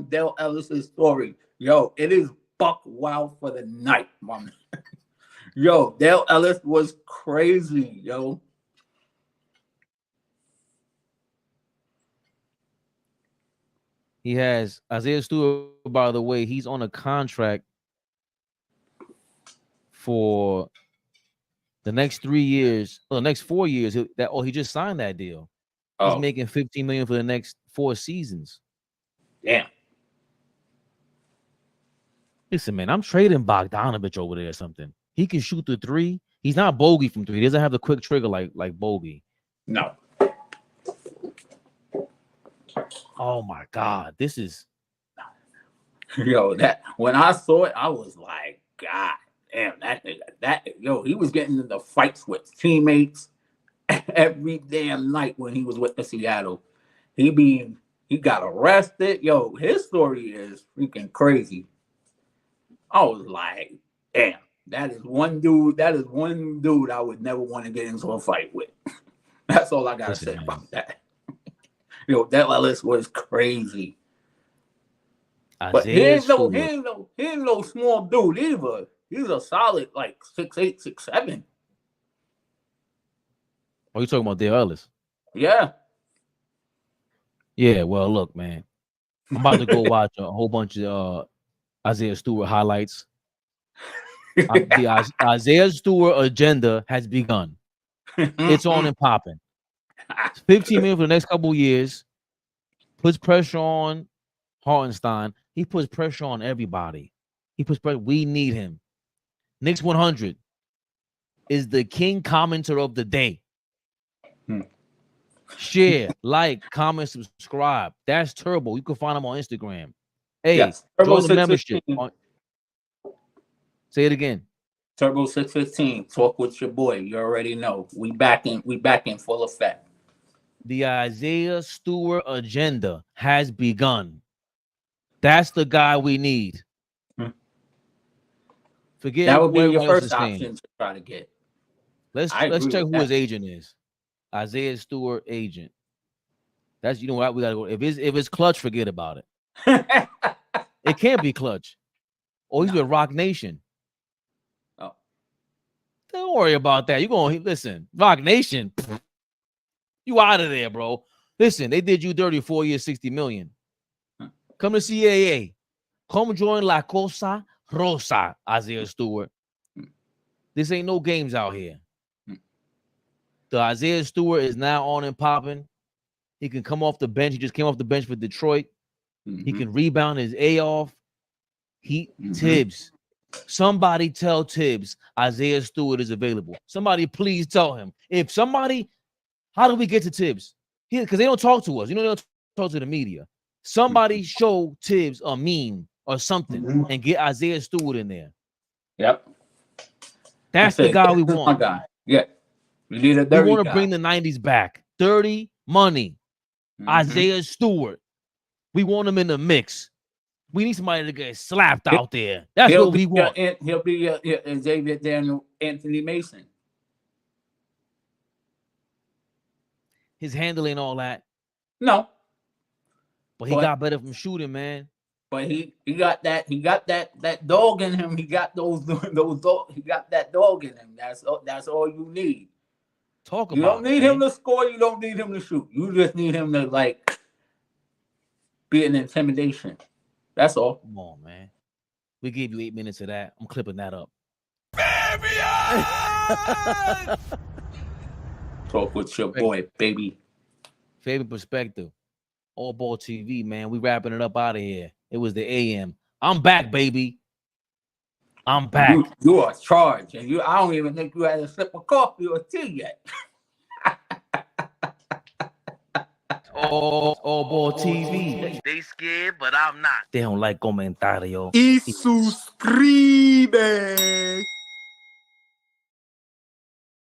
Dale Ellis' story. Yo, it is buck wild for the night, mama. Yo, Dale Ellis was crazy, yo. He has Isaiah Stewart, by the way, he's on a contract for the next 3 years, the next 4 years. He just signed that deal. He's making $15 million for the next 4 seasons. Damn. Listen, man, I'm trading Bogdanovich over there or something. He can shoot the three. He's not bogey from three. He doesn't have the quick trigger like bogey. No. Oh my God, this is. Yo, that when I saw it, I was like, God damn, that he was getting into fights with teammates every damn night when he was with the Seattle. He got arrested. Yo, his story is freaking crazy. I was like, damn, that is one dude I would never want to get into a fight with. That's all I gotta say about that. Yo, Dale Ellis was crazy. But he ain't no small dude either. He's a solid like 6'8", 6'7". Oh, you talking about Dale Ellis? Yeah. Yeah, well, look, man. I'm about to go watch a whole bunch of Isaiah Stewart highlights. The Isaiah Stewart agenda has begun. It's on and popping. 15 million for the next couple of years. Puts pressure on Hartenstein. He puts pressure on everybody. He puts pressure. We need him. Knicks 100 is the king commenter of the day. Share, like, comment, subscribe. That's Turbo. You can find him on Instagram. Hey, yes, join the membership. Say it again. Turbo 615. Talk with your boy. You already know. We back in full effect. The Isaiah Stewart agenda has begun. That's the guy we need. Forget that would be your first option to try to get. Let's check who his agent is. Isaiah Stewart agent. That's, you know what, we gotta go. If it's Clutch, forget about it. It can't be Clutch. Oh, he's with Rock Nation. Oh, don't worry about that. You gonna listen, Rock Nation. You out of there, bro. Listen, they did you dirty 4 years, 60 million. Come to CAA. Come join La Cosa Rosa, Isaiah Stewart. This ain't no games out here. The Isaiah Stewart is now on and popping. He can come off the bench. He just came off the bench for Detroit. He can rebound his A off. Tibbs. Somebody tell Tibbs Isaiah Stewart is available. Somebody please tell him. How do we get to Tibbs? Because they don't talk to us. You know, they don't talk to the media. Somebody show Tibbs a meme or something and get Isaiah Stewart in there. Yep. That's the guy we want. My guy. Yeah. We want to bring the 90s back. Dirty money. Isaiah Stewart. We want him in the mix. We need somebody to get slapped out there. That's what we want. He'll be Xavier Daniel, Anthony Mason. His handling all that. No. But he got better from shooting, man. But he got that dog in him. He got those dog. He got that dog in him. That's all you need. Talk You about don't need it, him to score. You don't need him to shoot. You just need him to like be an intimidation. That's all. Come on, man. We gave you 8 minutes of that. I'm clipping that up. Talk with your boy, baby. Favorite perspective. All Ball TV, man. We wrapping it up out of here. It was the AM. I'm back, baby. I'm back. You are charged, and I don't even think you had a sip of coffee or tea yet. All Ball TV. They scared, but I'm not. They don't like comentario. Y suscribe.